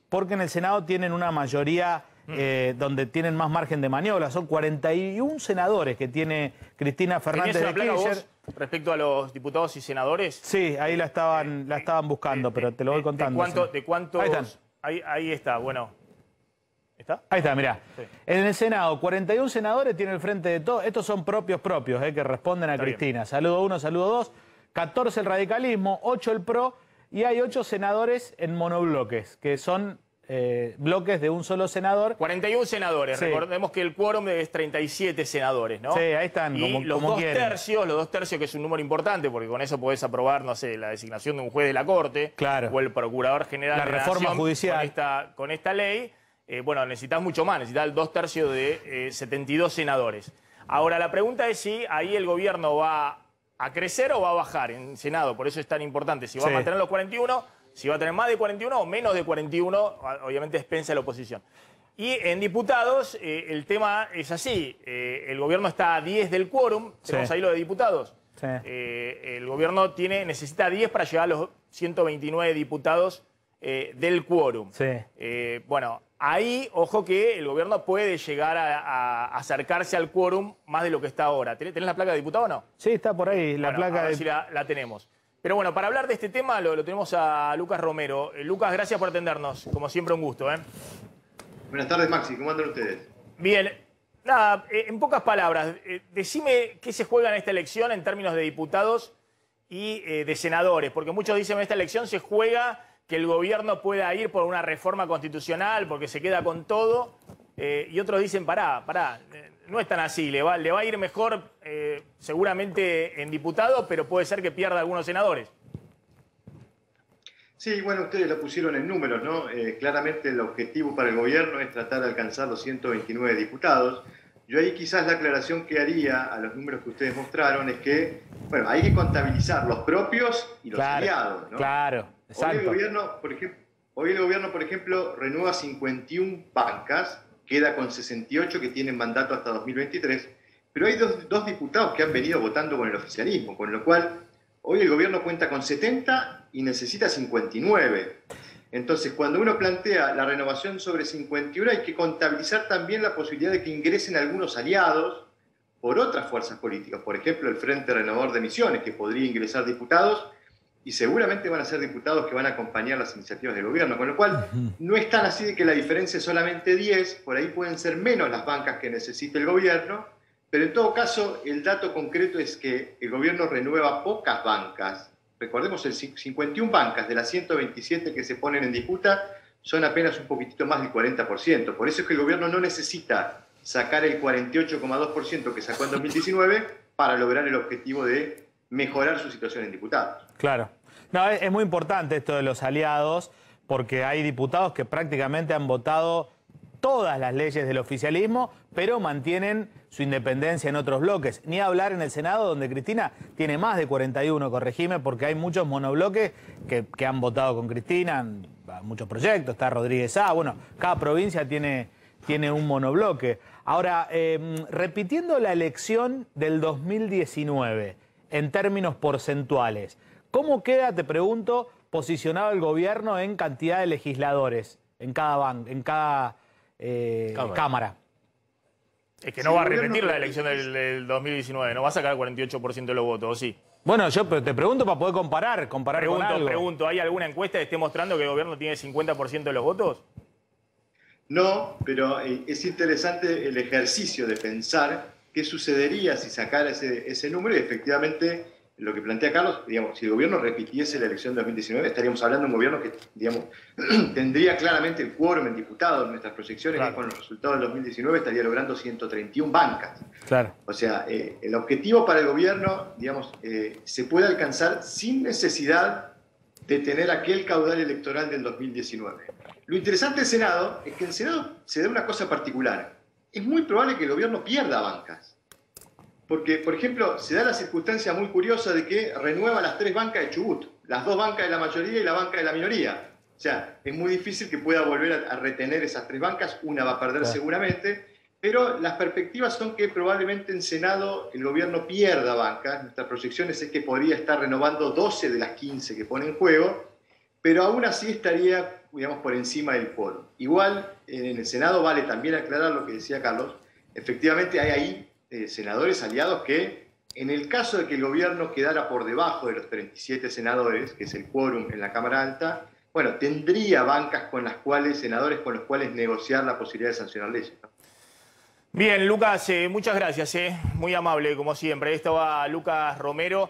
porque en el Senado tienen una mayoría donde tienen más margen de maniobra. Son 41 senadores que tiene Cristina Fernández de Kirchner. Respecto a los diputados y senadores. Sí, ahí la estaban buscando, pero te lo voy contando. ¿De cuántos? Ahí están. Ahí está, bueno. ¿Está? Ahí está, mirá. Sí. En el Senado, 41 senadores tiene el Frente de Todos. Estos son propios, que responden a Está Cristina. Saludo 1, saludo 2. 14 el radicalismo, 8 el PRO, y hay 8 senadores en monobloques, que son bloques de un solo senador. 41 senadores. Sí. Recordemos que el quórum es 37 senadores, ¿no? Sí, ahí están, y como los dos quieren. tercios, que es un número importante, porque con eso podés aprobar, no sé, la designación de un juez de la Corte, Claro. o el Procurador General La de la reforma Nación judicial. con esta ley. Bueno, necesitas mucho más, necesitas el 2/3 de 72 senadores. Ahora, la pregunta es si ahí el gobierno va a crecer o va a bajar en Senado, por eso es tan importante. Si va a mantener los 41, si va a tener más de 41 o menos de 41, obviamente expensa la oposición. Y en diputados, el tema es así, el gobierno está a 10 del quórum, tenemos ahí lo de diputados. Sí. El gobierno necesita 10 para llegar a los 129 diputados del quórum. Sí. Bueno, ahí, ojo que el gobierno puede llegar a acercarse al quórum más de lo que está ahora. ¿Tenés la placa de diputado o no? Sí, está por ahí, la Bueno, placa a ver de... si la tenemos. Pero bueno, para hablar de este tema lo tenemos a Lucas Romero. Lucas, gracias por atendernos. Como siempre, un gusto. Buenas tardes, Maxi. ¿Cómo andan ustedes? Bien. Nada, en pocas palabras, decime qué se juega en esta elección en términos de diputados y de senadores. Porque muchos dicen que en esta elección se juega que el gobierno pueda ir por una reforma constitucional porque se queda con todo. Y otros dicen, pará, no es tan así. Le va a ir mejor seguramente en diputados, pero puede ser que pierda algunos senadores. Sí, bueno, ustedes lo pusieron en números, ¿no? Claramente el objetivo para el gobierno es tratar de alcanzar los 129 diputados. Yo ahí quizás la aclaración que haría a los números que ustedes mostraron es que, bueno, hay que contabilizar los propios y los aliados, ¿no? Claro, exacto. Hoy el gobierno, por ejemplo, renueva 51 bancas, queda con 68 que tienen mandato hasta 2023, pero hay dos diputados que han venido votando con el oficialismo, con lo cual hoy el gobierno cuenta con 70 y necesita 59. Entonces, cuando uno plantea la renovación sobre 51, hay que contabilizar también la posibilidad de que ingresen algunos aliados por otras fuerzas políticas. Por ejemplo, el Frente Renovador de Misiones, que podría ingresar diputados, y seguramente van a ser diputados que van a acompañar las iniciativas del gobierno. Con lo cual, no es tan así de que la diferencia es solamente 10, por ahí pueden ser menos las bancas que necesite el gobierno, pero en todo caso, el dato concreto es que el gobierno renueva pocas bancas. Recordemos, el 51 bancas de las 127 que se ponen en disputa son apenas un poquitito más del 40%. Por eso es que el gobierno no necesita sacar el 48,2% que sacó en 2019 para lograr el objetivo de mejorar su situación en diputados. Claro. No, es muy importante esto de los aliados, porque hay diputados que prácticamente han votado todas las leyes del oficialismo, pero mantienen su independencia en otros bloques. Ni hablar en el Senado, donde Cristina tiene más de 41, corregime, porque hay muchos monobloques que han votado con Cristina, muchos proyectos, está Rodríguez A, bueno, cada provincia tiene un monobloque. Ahora, repitiendo la elección del 2019, en términos porcentuales, ¿cómo queda, te pregunto, posicionado el gobierno en cantidad de legisladores en cada cámara? Es que no va a repetir la elección del 2019, no va a sacar el 48% de los votos, ¿o sí? Bueno, yo te pregunto para poder comparar con algo. Pregunto, ¿hay alguna encuesta que esté mostrando que el gobierno tiene 50% de los votos? No, pero es interesante el ejercicio de pensar qué sucedería si sacara ese número y efectivamente lo que plantea Carlos, digamos, si el gobierno repitiese la elección de 2019, estaríamos hablando de un gobierno que, digamos, tendría claramente el quórum en diputados. En nuestras proyecciones, claro, que con los resultados del 2019 estaría logrando 131 bancas. Claro. O sea, el objetivo para el gobierno, digamos, se puede alcanzar sin necesidad de tener aquel caudal electoral del 2019. Lo interesante del Senado es que en el Senado se da una cosa particular. Es muy probable que el gobierno pierda bancas. Porque, por ejemplo, se da la circunstancia muy curiosa de que renueva las 3 bancas de Chubut, las 2 bancas de la mayoría y la banca de la minoría. O sea, es muy difícil que pueda volver a retener esas 3 bancas, una va a perder seguramente, pero las perspectivas son que probablemente en Senado el gobierno pierda bancas. Nuestras proyecciones es que podría estar renovando 12 de las 15 que pone en juego, pero aún así estaría, digamos, por encima del quórum. Igual, en el Senado vale también aclarar lo que decía Carlos, efectivamente hay ahí senadores aliados que, en el caso de que el gobierno quedara por debajo de los 37 senadores, que es el quórum en la Cámara Alta, bueno, tendría bancas senadores con los cuales negociar la posibilidad de sancionar leyes, ¿no? Bien, Lucas, muchas gracias, muy amable como siempre. Ahí estaba Lucas Romero.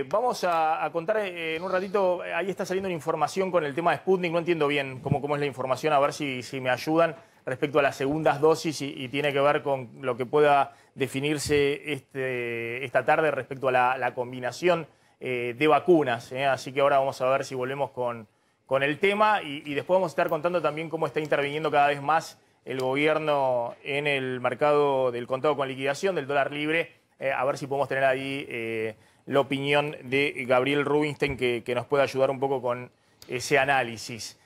Vamos a contar en un ratito, ahí está saliendo una información con el tema de Sputnik, no entiendo bien cómo es la información, a ver si me ayudan respecto a las segundas dosis y tiene que ver con lo que pueda definirse esta tarde respecto a la combinación de vacunas. Así que ahora vamos a ver si volvemos con el tema y después vamos a estar contando también cómo está interviniendo cada vez más el gobierno en el mercado del contado con liquidación, del dólar libre, a ver si podemos tener ahí la opinión de Gabriel Rubinstein que nos pueda ayudar un poco con ese análisis.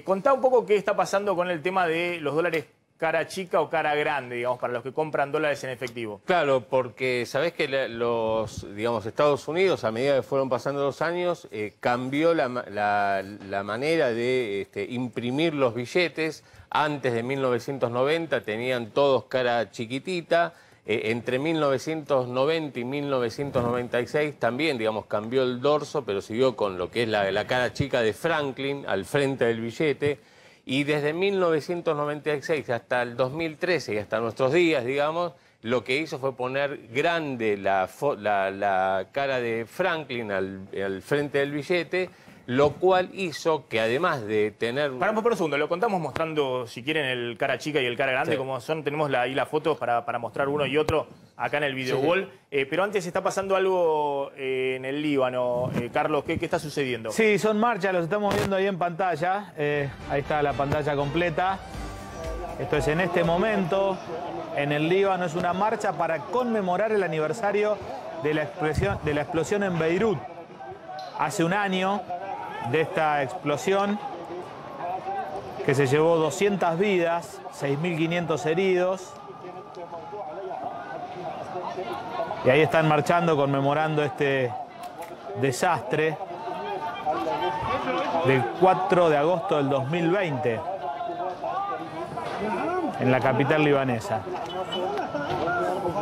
Contá un poco qué está pasando con el tema de los dólares cara chica o cara grande, digamos, para los que compran dólares en efectivo. Claro, porque sabés que digamos, Estados Unidos, a medida que fueron pasando los años, cambió la manera de imprimir los billetes. Antes de 1990 tenían todos cara chiquitita. Entre 1990 y 1996 también, digamos, cambió el dorso, pero siguió con lo que es la cara chica de Franklin al frente del billete. Y desde 1996 hasta el 2013 y hasta nuestros días, digamos, lo que hizo fue poner grande la cara de Franklin al frente del billete, lo cual hizo que además de tener... Paramos por un segundo, lo contamos mostrando, si quieren, el cara chica y el cara grande, sí, como son, tenemos ahí las fotos para mostrar uno y otro acá en el video wall. Sí. Pero antes está pasando algo en el Líbano. Carlos, ¿qué está sucediendo? Sí, son marchas, los estamos viendo ahí en pantalla. Ahí está la pantalla completa. Esto es en este momento. En el Líbano es una marcha para conmemorar el aniversario de la explosión en Beirut. Hace un año de esta explosión que se llevó 200 vidas, 6.500 heridos. Y ahí están marchando conmemorando este desastre del 4 de agosto del 2020 en la capital libanesa.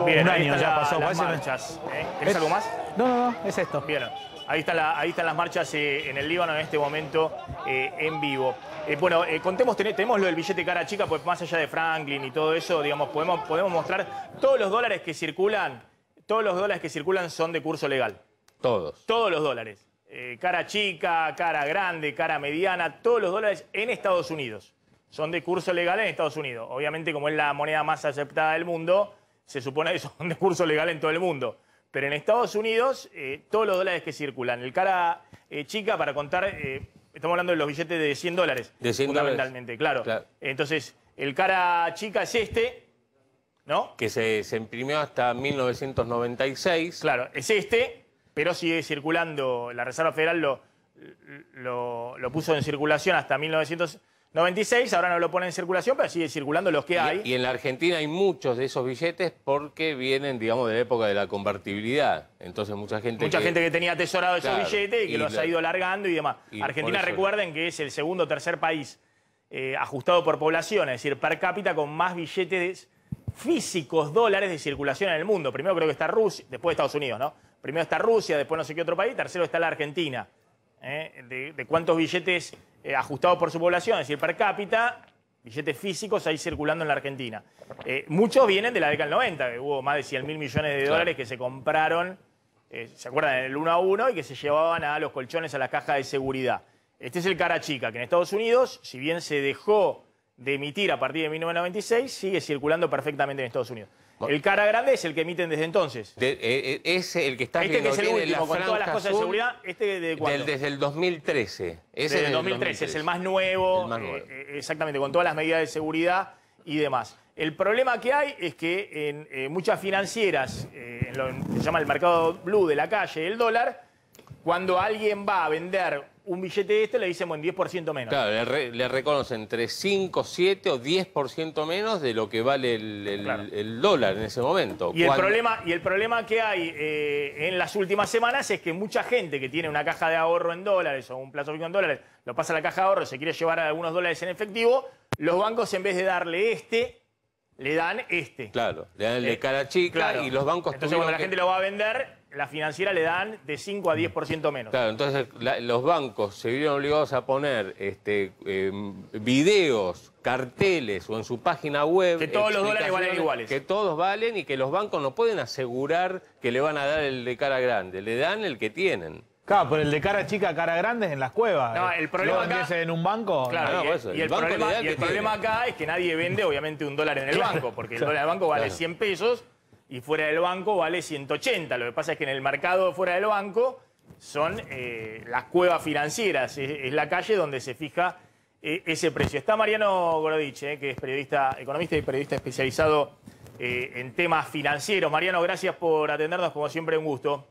Bien, un año ya pasó. Las marchas. ¿Tenés algo más? No, es esto. Bien. Ahí están las marchas en el Líbano en este momento en vivo. Bueno, contemos, tenemos lo del billete cara chica, pues más allá de Franklin y todo eso, digamos, podemos mostrar todos los dólares que circulan son de curso legal. Todos. Todos los dólares. Cara chica, cara grande, cara mediana, todos los dólares en Estados Unidos. Son de curso legal en Estados Unidos. Obviamente, como es la moneda más aceptada del mundo, se supone que son de curso legal en todo el mundo. pero en Estados Unidos todos los dólares que circulan, el cara chica, para contar, estamos hablando de los billetes de $100. De 100 fundamentalmente, claro. Entonces, el cara chica es este, ¿no? Que se imprimió hasta 1996. Claro, es este, pero sigue circulando. La Reserva Federal lo puso en circulación hasta 1996, ahora no lo pone en circulación, pero sigue circulando los que hay. Y en la Argentina hay muchos de esos billetes porque vienen, digamos, de la época de la convertibilidad. Entonces mucha gente que tenía atesorado esos billetes y que los ha ido largando y demás. Argentina, recuerden que es el segundo o tercer país ajustado por población, es decir, per cápita con más billetes físicos, dólares de circulación en el mundo. Primero creo que está Rusia, después Estados Unidos, ¿no? Primero está Rusia, después no sé qué otro país, tercero está la Argentina. De cuántos billetes ajustados por su población, es decir, per cápita, billetes físicos ahí circulando en la Argentina. Muchos vienen de la década del 90, que hubo más de 100.000 millones de dólares que se compraron, ¿se acuerdan? En el 1 a 1 y que se llevaban a los colchones, a las cajas de seguridad. Este es el cara chica, que en Estados Unidos, si bien se dejó de emitir a partir de 1996, sigue circulando perfectamente en Estados Unidos. El cara grande es el que emiten desde entonces. Ese, el que está viendo, que es el último, con todas las cosas de seguridad. ¿Este de cuándo? Desde el 2013. Desde el 2013, es el más nuevo. Exactamente, con todas las medidas de seguridad y demás. El problema que hay es que en muchas financieras, en lo que se llama el mercado blue de la calle, el dólar, cuando alguien va a vender un billete de este, le dicen, bueno, 10% menos. Claro, le reconocen entre 5, 7 o 10% menos de lo que vale el dólar en ese momento. Y el problema que hay en las últimas semanas es que mucha gente que tiene una caja de ahorro en dólares o un plazo fijo en dólares, lo pasa a la caja de ahorro, se quiere llevar algunos dólares en efectivo, los bancos en vez de darle este, le dan este. Claro, le dan el de cara chica y los bancos... Entonces cuando la gente lo va a vender, la financiera le dan de 5 a 10% menos. Claro, entonces los bancos se vieron obligados a poner videos, carteles o en su página web... Que todos los dólares valen iguales. Que todos valen y que los bancos no pueden asegurar que le van a dar el de cara grande, le dan el que tienen. Claro, pero el de cara chica, cara grande es en las cuevas. No, el problema acá... en un banco... Claro, no, y el problema acá es que nadie vende, obviamente, un dólar en el banco, porque el dólar en el banco vale 100 pesos y fuera del banco vale 180. Lo que pasa es que en el mercado fuera del banco son las cuevas financieras, es la calle donde se fija ese precio. Está Mariano Gorodich, que es periodista, economista y periodista especializado en temas financieros. Mariano, gracias por atendernos, como siempre, un gusto.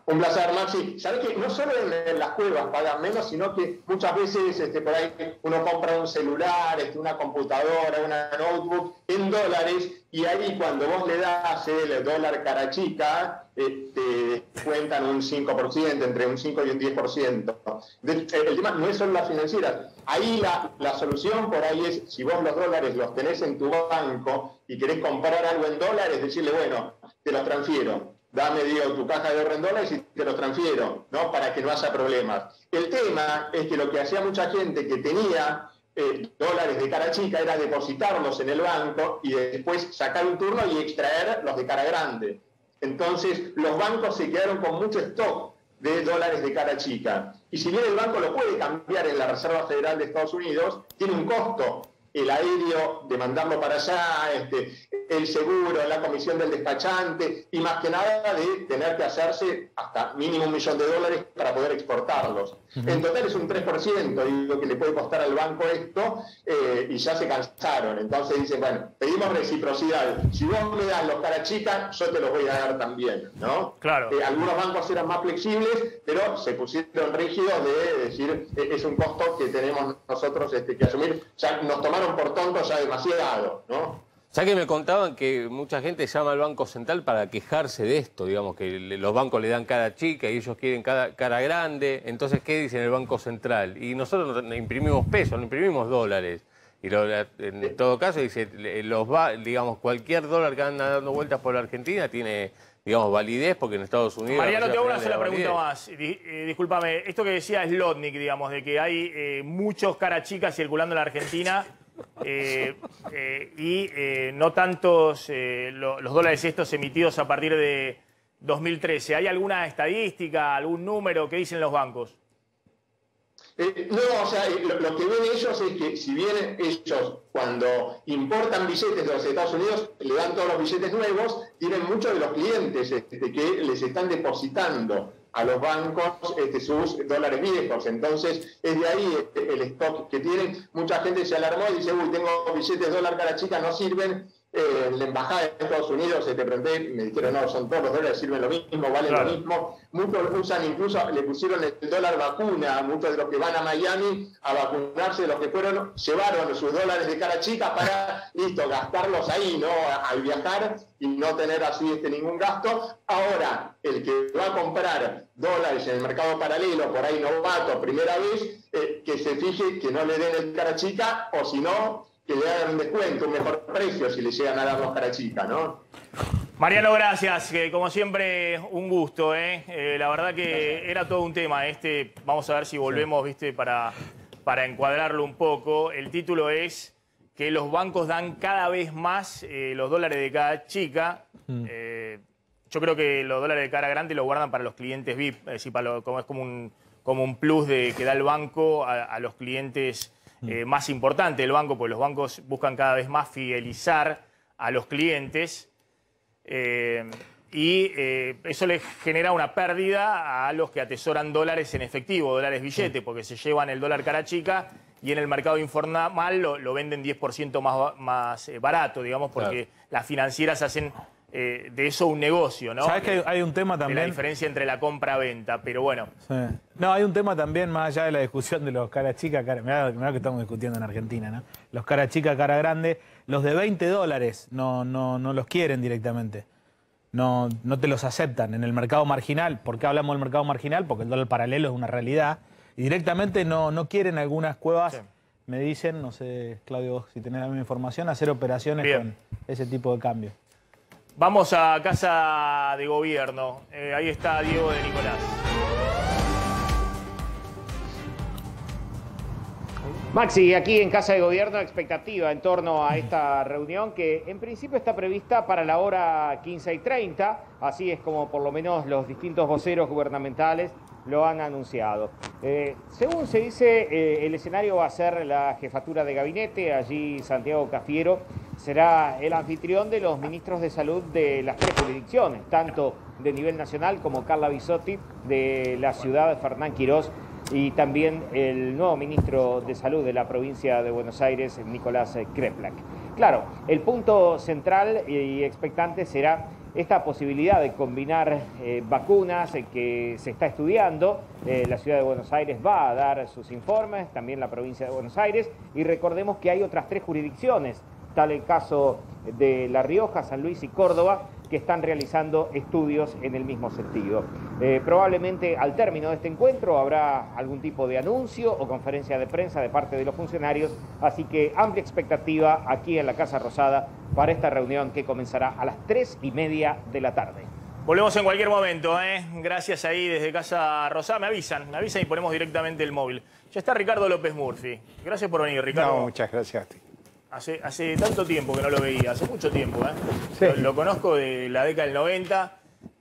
Un placer, Maxi. Sabés que no solo en las cuevas pagan menos, sino que muchas veces por ahí uno compra un celular, una computadora, una notebook en dólares, y ahí cuando vos le das el dólar cara chica, te cuentan un 5%, entre un 5 y un 10%. El tema no es solo las financieras. Ahí la solución por ahí es, si vos los dólares los tenés en tu banco y querés comprar algo en dólares, decirle, bueno, te los transfiero. Dame, tu caja de ahorro en dólares y te los transfiero, ¿no? Para que no haya problemas. El tema es que lo que hacía mucha gente que tenía dólares de cara chica era depositarlos en el banco y después sacar un turno y extraer los de cara grande. Entonces, los bancos se quedaron con mucho stock de dólares de cara chica. Y si bien el banco lo puede cambiar en la Reserva Federal de Estados Unidos, tiene un costo. El aéreo de mandarlo para allá, el seguro, la comisión del despachante y más que nada de tener que hacerse hasta mínimo $1.000.000 para poder exportarlos. En total es un 3%, digo, que le puede costar al banco esto y ya se cansaron. Entonces dicen, bueno, pedimos reciprocidad. Si vos me das los cara chicas, yo te los voy a dar también, ¿no? Claro. Algunos bancos eran más flexibles, pero se pusieron rígidos de decir, es un costo que tenemos nosotros que asumir. Ya nos tomaron por tontos ya demasiado, ¿no? Ya que me contaban que mucha gente llama al Banco Central para quejarse de esto, digamos, que los bancos le dan cara chica y ellos quieren cara grande. Entonces, ¿qué dice el Banco Central? Y nosotros no imprimimos pesos, no imprimimos dólares. Y en todo caso, dice, digamos, cualquier dólar que anda dando vueltas por la Argentina tiene, digamos, validez, porque en Estados Unidos... Mariano, te hago una sola pregunta más. Discúlpame, esto que decía Slotnik, digamos, de que hay muchos cara chicas circulando en la Argentina y no tantos los dólares estos emitidos a partir de 2013. ¿Hay alguna estadística, algún número que dicen los bancos? No, o sea, lo que ven ellos es que si bien ellos cuando importan billetes de los Estados Unidos le dan todos los billetes nuevos, tienen muchos de los clientes que les están depositando a los bancos sus dólares viejos. Entonces, es de ahí el stock que tienen. Mucha gente se alarmó y dice, uy, tengo billetes de dólar cara chica, no sirven. La embajada de Estados Unidos, te pregunté, me dijeron, no, son todos los dólares, sirven lo mismo, valen lo mismo. Muchos usan, incluso le pusieron el dólar vacuna, muchos de los que van a Miami a vacunarse, los que fueron, llevaron sus dólares de cara chica para, listo, gastarlos ahí, ¿no? Al viajar y no tener así ningún gasto. Ahora, el que va a comprar dólares en el mercado paralelo, por ahí novato, primera vez, que se fije que no le den el cara chica, o si no, que le hagan un descuento, un mejor precio si le llegan a dar los cara chica, ¿no? Mariano, gracias. Como siempre, un gusto, ¿eh? La verdad que era todo un tema. Vamos a ver si volvemos, ¿viste? Para encuadrarlo un poco. El título es que los bancos dan cada vez más los dólares de cara chica. Yo creo que los dólares de cara grande los guardan para los clientes VIP. Es decir, es como un plus que da el banco a los clientes más importantes del banco, porque los bancos buscan cada vez más fidelizar a los clientes y eso les genera una pérdida a los que atesoran dólares en efectivo, dólares billete, porque se llevan el dólar cara chica y en el mercado informal lo venden 10% más barato, digamos, porque las financieras hacen de eso un negocio, ¿no? ¿Sabes que hay un tema también? De la diferencia entre la compra-venta, pero bueno. Sí. No, hay un tema también, más allá de la discusión de los cara chica, mirá que estamos discutiendo en Argentina, ¿no? Los cara chica, cara grande, los de $20 no los quieren directamente. No te los aceptan en el mercado marginal. ¿Por qué hablamos del mercado marginal? Porque el dólar paralelo es una realidad. Y directamente no quieren algunas cuevas, me dicen, no sé, Claudio, vos, si tenés la misma información, hacer operaciones con ese tipo de cambio. Vamos a Casa de Gobierno. Ahí está Diego de Nicolás. Maxi, aquí en Casa de Gobierno, expectativa en torno a esta reunión que en principio está prevista para la hora 15:30, así es como por lo menos los distintos voceros gubernamentales lo han anunciado. Según se dice, el escenario va a ser la jefatura de gabinete, allí Santiago Cafiero será el anfitrión de los ministros de salud de las tres jurisdicciones, tanto de nivel nacional como Carla Bisotti de la ciudad de Fernán Quirós y también el nuevo ministro de salud de la provincia de Buenos Aires, Nicolás Kreplak. Claro, el punto central y expectante será esta posibilidad de combinar vacunas que se está estudiando. La ciudad de Buenos Aires va a dar sus informes, también la provincia de Buenos Aires, y recordemos que hay otras tres jurisdicciones, tal el caso de La Rioja, San Luis y Córdoba, que están realizando estudios en el mismo sentido. Probablemente al término de este encuentro habrá algún tipo de anuncio o conferencia de prensa de parte de los funcionarios, así que amplia expectativa aquí en la Casa Rosada para esta reunión que comenzará a las 3:30 de la tarde. Volvemos en cualquier momento, ¿eh? Gracias ahí desde Casa Rosada. Me avisan y ponemos directamente el móvil. Ya está Ricardo López Murphy. Gracias por venir, Ricardo. No, muchas gracias a ti. Hace tanto tiempo que no lo veía, hace mucho tiempo, ¿eh? Sí. Lo conozco de la década del 90,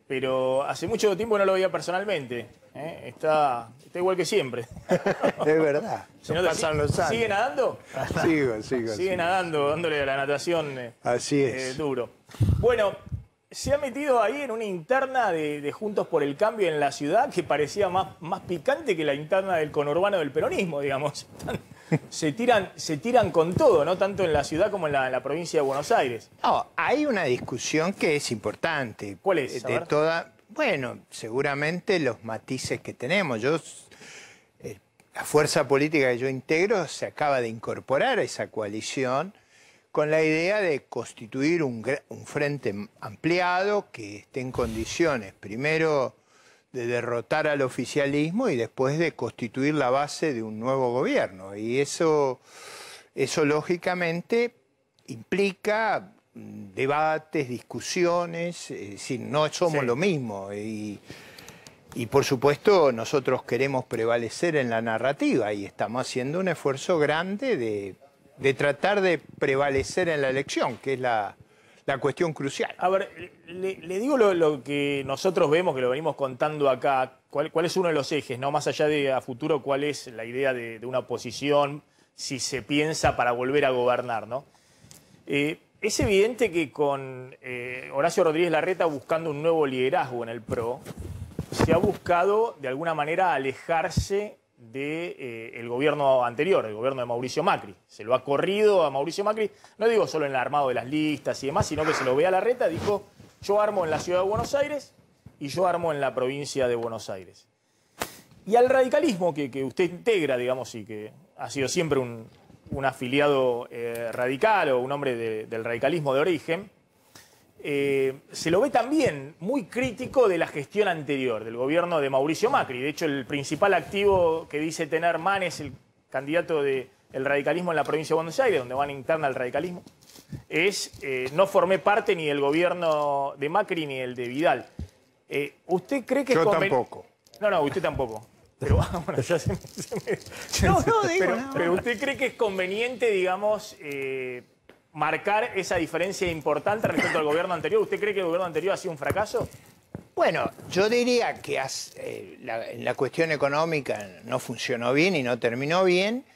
pero hace mucho tiempo no lo veía personalmente. Está igual que siempre. Es verdad. Pasan los años. ¿Sigue nadando? Sigo. Sigue nadando, dándole a la natación Así es. duro. Bueno, se ha metido ahí en una interna de Juntos por el Cambio en la ciudad que parecía más picante que la interna del conurbano del peronismo, digamos. Se tiran con todo, ¿no? Tanto en la ciudad como en la provincia de Buenos Aires. No, hay una discusión que es importante. ¿Cuál es? Bueno, seguramente los matices que tenemos. La fuerza política que yo integro se acaba de incorporar a esa coalición con la idea de constituir un frente ampliado que esté en condiciones, primero, de derrotar al oficialismo y después de constituir la base de un nuevo gobierno. Y eso lógicamente implica debates, discusiones, es decir, no somos lo mismo. Y por supuesto nosotros queremos prevalecer en la narrativa y estamos haciendo un esfuerzo grande de tratar de prevalecer en la elección, que es la la cuestión crucial. A ver, le digo lo que nosotros vemos, que lo venimos contando acá, cuál es uno de los ejes, ¿no? Más allá de a futuro, cuál es la idea de una oposición, si se piensa para volver a gobernar, ¿no? Es evidente que con Horacio Rodríguez Larreta buscando un nuevo liderazgo en el PRO, se ha buscado de alguna manera alejarse del gobierno anterior, el gobierno de Mauricio Macri. Se lo ha corrido a Mauricio Macri, no digo solo en el armado de las listas y demás, sino que se lo ve a Larreta, dijo, yo armo en la ciudad de Buenos Aires y yo armo en la provincia de Buenos Aires. Y al radicalismo que usted integra, digamos, y que ha sido siempre un afiliado radical o un hombre del radicalismo de origen, se lo ve también muy crítico de la gestión anterior, del gobierno de Mauricio Macri. De hecho, el principal activo que dice tener MAN es el candidato del radicalismo en la provincia de Buenos Aires, donde van interna al radicalismo, no formé parte ni del gobierno de Macri ni el de Vidal. ¿Usted cree que Yo tampoco. No, usted tampoco. Pero bueno, ya se me... No, digo, pero ¿usted cree que es conveniente, digamos, marcar esa diferencia importante respecto al gobierno anterior? ¿Usted cree que el gobierno anterior ha sido un fracaso? Bueno, yo diría que en la cuestión económica no funcionó bien y no terminó bien,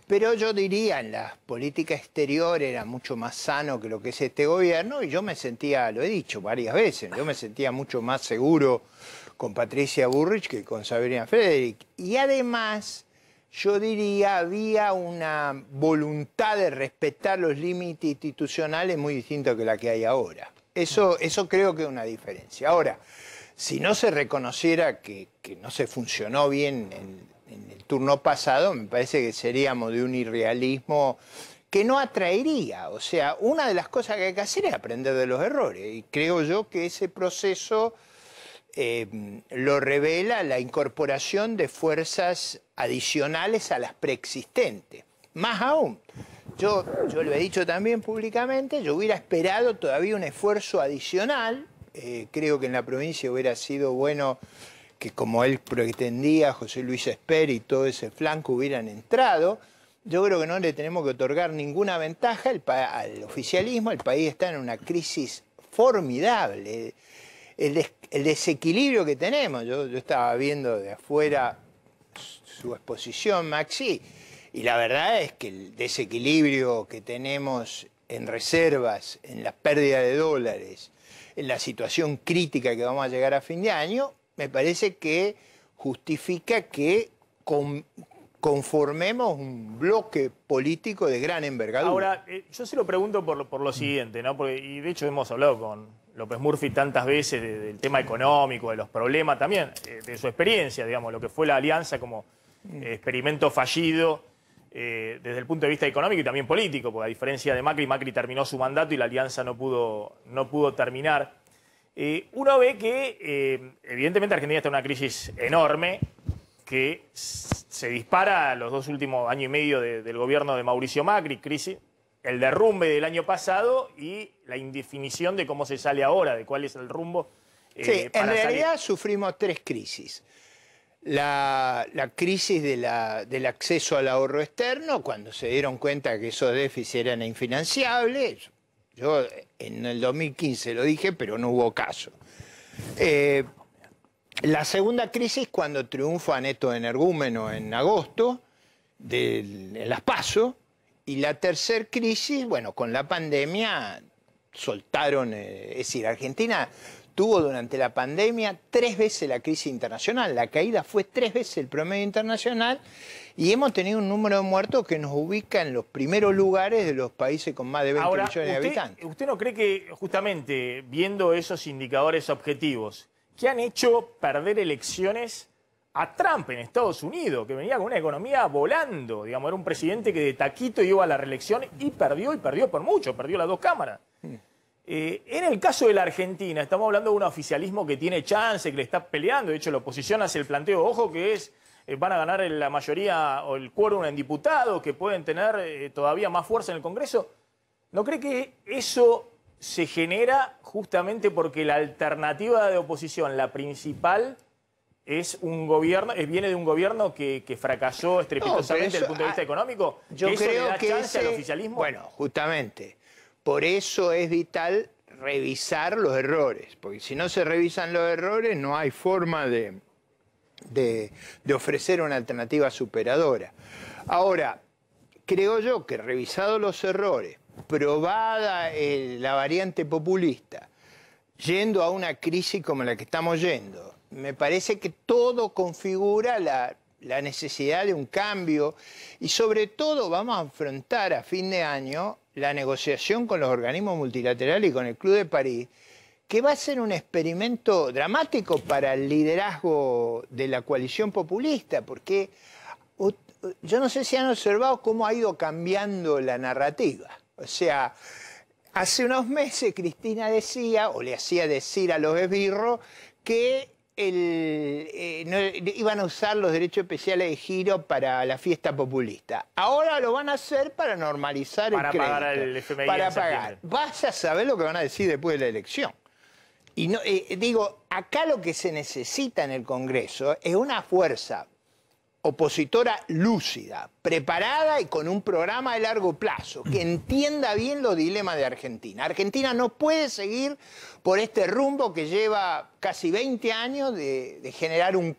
pero yo diría en la política exterior era mucho más sano que lo que es este gobierno y yo me sentía, lo he dicho varias veces, yo me sentía mucho más seguro con Patricia Bullrich que con Sabrina Frederick. Y además, yo diría, había una voluntad de respetar los límites institucionales muy distinta que la que hay ahora. Eso creo que es una diferencia. Ahora, si no se reconociera que no se funcionó bien en el turno pasado, me parece que seríamos de un irrealismo que no atraería. O sea, una de las cosas que hay que hacer es aprender de los errores. Y creo yo que ese proceso lo revela la incorporación de fuerzas adicionales a las preexistentes. Más aún, yo lo he dicho también públicamente, yo hubiera esperado todavía un esfuerzo adicional. Creo que en la provincia hubiera sido bueno que, como él pretendía, José Luis Esper y todo ese flanco hubieran entrado. Yo creo que no le tenemos que otorgar ninguna ventaja al oficialismo. El país está en una crisis formidable. El desequilibrio que tenemos, yo estaba viendo de afuera su exposición, Maxi, y la verdad es que el desequilibrio que tenemos en reservas, en la pérdida de dólares, en la situación crítica que vamos a llegar a fin de año, me parece que justifica que conformemos un bloque político de gran envergadura. Ahora, yo se lo pregunto por lo siguiente, ¿no? Y de hecho hemos hablado con López Murphy tantas veces del tema económico, de los problemas también, de su experiencia, digamos, lo que fue la alianza como experimento fallido desde el punto de vista económico y también político, porque a diferencia de Macri terminó su mandato y la alianza no pudo terminar. Uno ve que evidentemente Argentina está en una crisis enorme que se dispara los 2 últimos años y medio del gobierno de Mauricio Macri, crisis, el derrumbe del año pasado y la indefinición de cómo se sale ahora, de cuál es el rumbo. Sí, en realidad sufrimos 3 crisis. La crisis del acceso al ahorro externo, cuando se dieron cuenta que esos déficits eran infinanciables. Yo en el 2015 lo dije, pero no hubo caso. La segunda crisis, cuando triunfa Neto Energúmeno en agosto, en las PASO. Y la tercera crisis, bueno, con la pandemia soltaron, es decir, Argentina tuvo durante la pandemia 3 veces la crisis internacional, la caída fue 3 veces el promedio internacional y hemos tenido un número de muertos que nos ubica en los primeros lugares de los países con más de 20 millones de habitantes. ¿Usted no cree que justamente viendo esos indicadores objetivos que han hecho perder elecciones a Trump en Estados Unidos, que venía con una economía volando, digamos, era un presidente que de taquito iba a la reelección y perdió por mucho, perdió las 2 cámaras. En el caso de la Argentina, estamos hablando de un oficialismo que tiene chance, que le está peleando, de hecho la oposición hace el planteo, ojo, que van a ganar la mayoría o el quórum en diputados, que pueden tener todavía más fuerza en el Congreso. ¿No cree que eso se genera justamente porque la alternativa de oposición, la principal, viene de un gobierno que fracasó estrepitosamente desde el punto de vista económico? Yo creo le da que chance al oficialismo. Bueno, justamente, por eso es vital revisar los errores, porque si no se revisan los errores no hay forma de ofrecer una alternativa superadora. Ahora, creo yo que revisados los errores, probada la variante populista, yendo a una crisis como la que estamos yendo, me parece que todo configura la necesidad de un cambio y sobre todo vamos a afrontar a fin de año la negociación con los organismos multilaterales y con el Club de París, que va a ser un experimento dramático para el liderazgo de la coalición populista, porque yo no sé si han observado cómo ha ido cambiando la narrativa. O sea, hace unos meses Cristina decía, o le hacía decir a los esbirros, que iban a usar los derechos especiales de giro para la fiesta populista. Ahora lo van a hacer para normalizar el crédito. Para pagar el FMI. Para pagar. Vas a saber lo que van a decir después de la elección. Y no, digo, acá lo que se necesita en el Congreso es una fuerza opositora lúcida, preparada y con un programa de largo plazo, que entienda bien los dilemas de Argentina. Argentina no puede seguir por este rumbo que lleva casi 20 años de generar un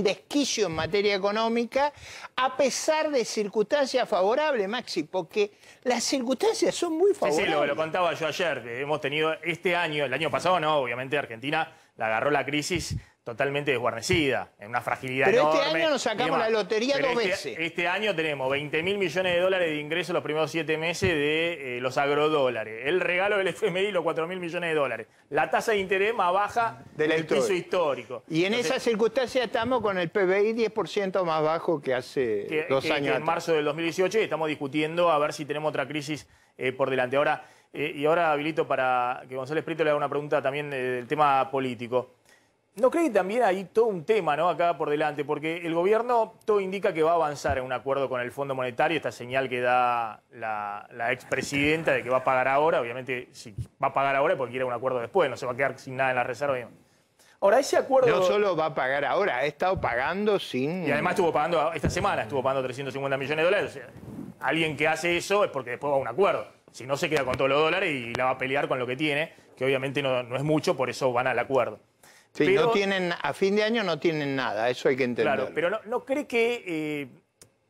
desquicio en materia económica, a pesar de circunstancias favorables, Maxi, porque las circunstancias son muy favorables. Sí, lo contaba yo ayer. Hemos tenido este año, el año pasado no, obviamente Argentina la agarró la crisis totalmente desguarnecida, en una fragilidad enorme. Pero este año nos sacamos la lotería dos veces. Este año tenemos 20.000 millones de dólares de ingresos los primeros 7 meses de los agrodólares. El regalo del FMI, los 4.000 millones de dólares. La tasa de interés más baja del piso histórico. Y en esas circunstancias estamos con el PBI 10% más bajo que hace 2 años atrás. En marzo del 2018 y estamos discutiendo a ver si tenemos otra crisis por delante. Ahora, y ahora habilito para que González Prieto le haga una pregunta también del tema político. ¿No cree que también hay todo un tema, ¿no?, acá por delante? Porque el gobierno todo indica que va a avanzar en un acuerdo con el Fondo Monetario, esta señal que da la expresidenta de que va a pagar ahora. Obviamente, si va a pagar ahora es porque quiere un acuerdo después, no se va a quedar sin nada en la reserva. Ahora, ese acuerdo... No solo va a pagar ahora, ha estado pagando sin... Y además estuvo pagando, esta semana estuvo pagando 350 millones de dólares. O sea, alguien que hace eso es porque después va a un acuerdo. Si no, se queda con todos los dólares y la va a pelear con lo que tiene, que obviamente no es mucho, por eso van al acuerdo. Sí, pero, no tienen, a fin de año no tienen nada, eso hay que entenderlo. Claro, pero ¿no cree que,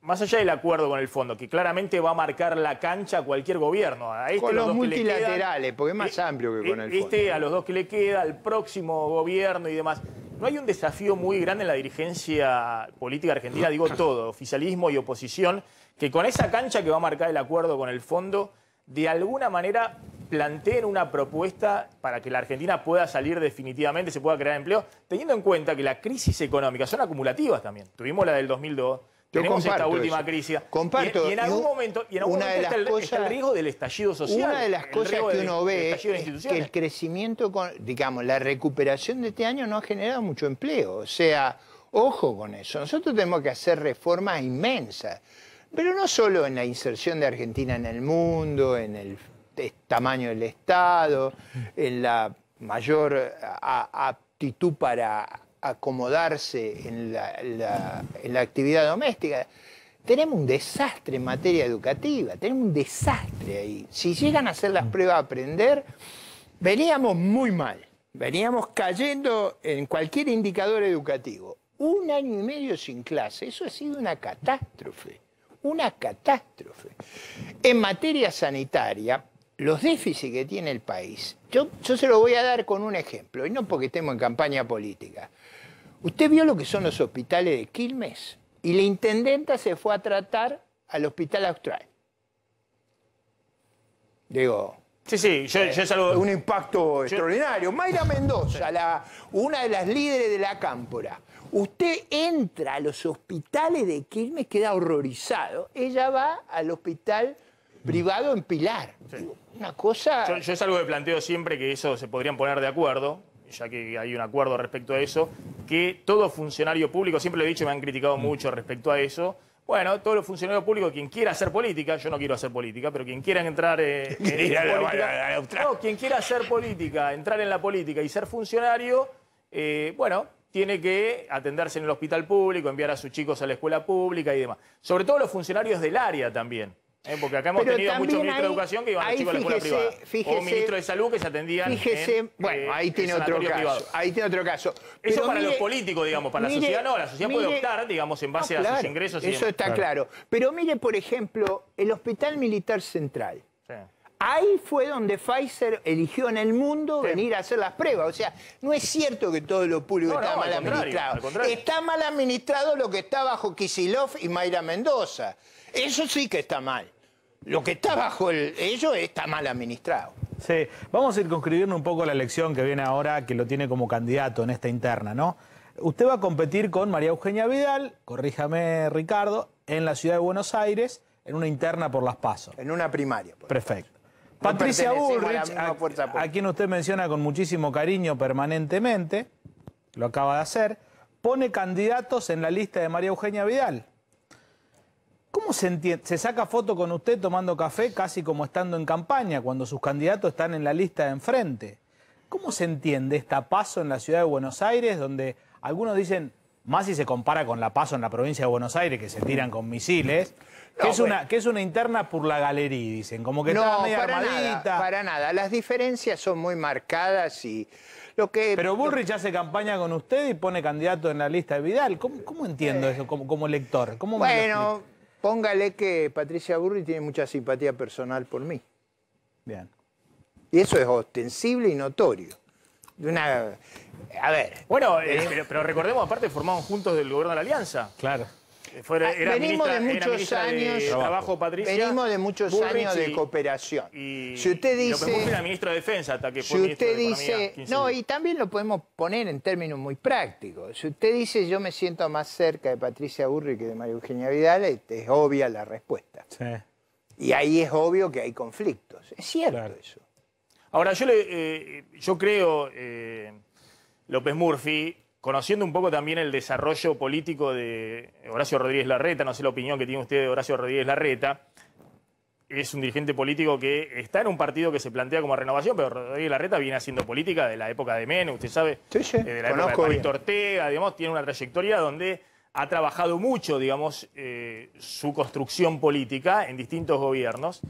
más allá del acuerdo con el fondo, que claramente va a marcar la cancha a cualquier gobierno? A con los multilaterales, porque es más amplio que con el fondo. A los dos que le queda, al próximo gobierno y demás. ¿No hay un desafío muy grande en la dirigencia política argentina, digo todo, oficialismo y oposición, que con esa cancha que va a marcar el acuerdo con el fondo, de alguna manera planteen una propuesta para que la Argentina pueda salir definitivamente, se pueda crear empleo, teniendo en cuenta que las crisis económicas son acumulativas también? Tuvimos la del 2002, tenemos esta última crisis. Comparto. Y en algún momento, está el riesgo del estallido social. Una de las cosas que uno ve es que el crecimiento, digamos, la recuperación de este año no ha generado mucho empleo. O sea, ojo con eso. Nosotros tenemos que hacer reformas inmensas, pero no solo en la inserción de Argentina en el mundo, en el tamaño del Estado, en la mayor aptitud para acomodarse en la actividad doméstica. Tenemos un desastre en materia educativa, tenemos un desastre ahí. Si llegan a hacer las pruebas a aprender, veníamos muy mal, veníamos cayendo en cualquier indicador educativo. 1 año y medio sin clase, eso ha sido una catástrofe, una catástrofe. En materia sanitaria, los déficits que tiene el país, yo se lo voy a dar con un ejemplo, y no porque estemos en campaña política. ¿Usted vio lo que son los hospitales de Quilmes? Y la intendenta se fue a tratar al Hospital Austral. Digo... Sí, yo saludo. Un impacto extraordinario. Mayra Mendoza, una de las líderes de la Cámpora. Usted entra a los hospitales de Quilmes, queda horrorizado. Ella va al hospital privado en Pilar. Sí. Digo, una cosa... Yo es algo que planteo siempre, que eso se podrían poner de acuerdo, ya que hay un acuerdo respecto a eso, que todo funcionario público, siempre lo he dicho y me han criticado mucho respecto a eso, bueno, todos los funcionarios públicos, quien quiera hacer política, yo no quiero hacer política, pero quien quiera entrar en política, quien quiera hacer política, entrar en la política y ser funcionario, bueno, tiene que atenderse en el hospital público, enviar a sus chicos a la escuela pública y demás. Sobre todo los funcionarios del área también. Porque acá hemos tenido muchos ministros de educación que iban a chicos a la escuela privada. O ministros de salud que se atendían bueno, ahí tiene otro caso. Privado. Ahí tiene otro caso. Eso para los políticos, digamos, para la sociedad no. La sociedad puede optar, digamos, en base a sus ingresos. Eso está claro. Pero mire, por ejemplo, el Hospital Militar Central. Sí. Ahí fue donde Pfizer eligió en el mundo venir a hacer las pruebas. O sea, no es cierto que todo lo público está mal administrado. Está mal administrado lo que está bajo Kicillof y Mayra Mendoza. Eso sí que está mal. Lo que está bajo ellos está mal administrado. Sí, vamos a circunscribirnos un poco la elección que viene ahora, que lo tiene como candidato en esta interna, ¿no? Usted va a competir con María Eugenia Vidal, corríjame Ricardo, en la ciudad de Buenos Aires, en una interna por las PASO. En una primaria. Perfecto. Patricia Bullrich, a quien usted menciona con muchísimo cariño permanentemente, lo acaba de hacer, pone candidatos en la lista de María Eugenia Vidal. ¿Cómo se entiende? Se saca foto con usted tomando café casi como estando en campaña, cuando sus candidatos están en la lista de enfrente. ¿Cómo se entiende esta PASO en la ciudad de Buenos Aires, donde algunos dicen, más si se compara con la PASO en la provincia de Buenos Aires, que se tiran con misiles, que es una interna por la galería, dicen, como que está media armadita? Para nada, las diferencias son muy marcadas y lo que... Pero Bullrich hace campaña con usted y pone candidato en la lista de Vidal. ¿Cómo entiendo eso como lector? ¿Cómo bueno... Póngale que Patricia Bullrich tiene mucha simpatía personal por mí. Bien. Y eso es ostensible y notorio. A ver. Bueno, pero recordemos, aparte, formaron juntos del gobierno de la Alianza. Claro. Venimos de muchos años de trabajo, Patricia. Venimos de muchos años de cooperación. Si usted dice, López era ministro de Defensa hasta que fue ministro de Economía. No, y también lo podemos poner en términos muy prácticos. Si usted dice yo me siento más cerca de Patricia Bullrich que de María Eugenia Vidal, es obvia la respuesta. Sí. Y ahí es obvio que hay conflictos. Es cierto eso. Ahora, yo creo, López Murphy, conociendo un poco también el desarrollo político de Horacio Rodríguez Larreta, no sé la opinión que tiene usted de Horacio Rodríguez Larreta, es un dirigente político que está en un partido que se plantea como renovación, pero Rodríguez Larreta viene haciendo política de la época de Menem, usted sabe, de la época de Palito Ortega, digamos, tiene una trayectoria donde ha trabajado mucho, digamos, su construcción política en distintos gobiernos.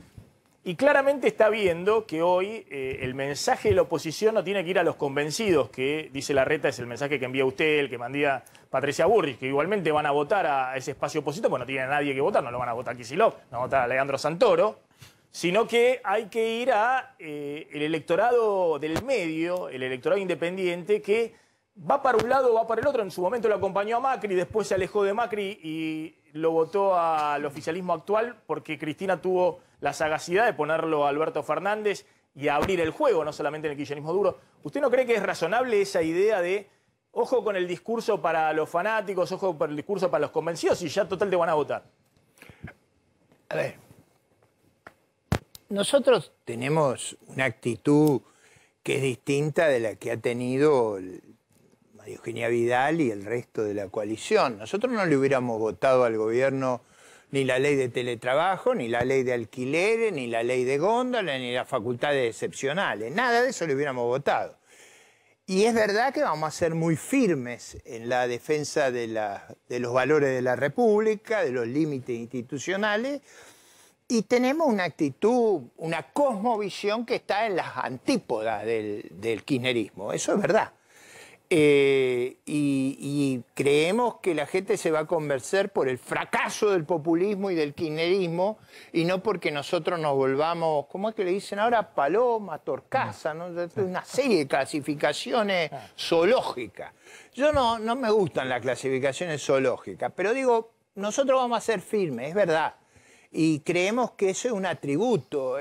Y claramente está viendo que hoy el mensaje de la oposición no tiene que ir a los convencidos, que dice Larreta es el mensaje que envía usted, el que mandía Patricia Bullrich, que igualmente van a votar a ese espacio opositor, porque no tiene a nadie que votar, no lo van a votar a Kicillof, no van a votar a Leandro Santoro, sino que hay que ir a el electorado del medio, el electorado independiente, que va para un lado o va para el otro. En su momento lo acompañó a Macri, después se alejó de Macri y lo votó al oficialismo actual porque Cristina tuvo la sagacidad de ponerlo a Alberto Fernández y a abrir el juego, no solamente en el kirchnerismo duro. ¿Usted no cree que es razonable esa idea de ojo con el discurso para los fanáticos, ojo con el discurso para los convencidos y ya total te van a votar? A ver, nosotros tenemos una actitud que es distinta de la que ha tenido María Eugenia Vidal y el resto de la coalición. Nosotros no le hubiéramos votado al gobierno ni la ley de teletrabajo, ni la ley de alquileres, ni la ley de góndola, ni las facultades excepcionales. Nada de eso le hubiéramos votado. Y es verdad que vamos a ser muy firmes en la defensa de los valores de la República, de los límites institucionales, y tenemos una actitud, una cosmovisión que está en las antípodas del kirchnerismo. Eso es verdad. Y creemos que la gente se va a convencer por el fracaso del populismo y del kirchnerismo y no porque nosotros nos volvamos, ¿cómo es que le dicen ahora? Paloma, torcaza, ¿no? Una serie de clasificaciones zoológicas. Yo no me gustan las clasificaciones zoológicas, pero digo, nosotros vamos a ser firmes, es verdad. Y creemos que eso es un atributo.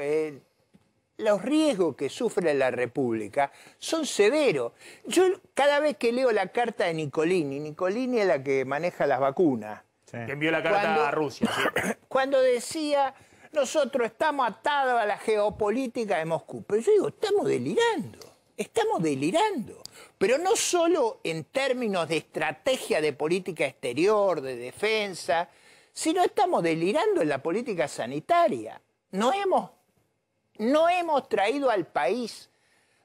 Los riesgos que sufre la República son severos. Yo cada vez que leo la carta de Nicolini es la que maneja las vacunas. Sí. Que envió la carta a Rusia. ¿Sí? Cuando decía, nosotros estamos atados a la geopolítica de Moscú. Pero yo digo, estamos delirando. Pero no solo en términos de estrategia de política exterior, de defensa, sino estamos delirando en la política sanitaria. No hemos traído al país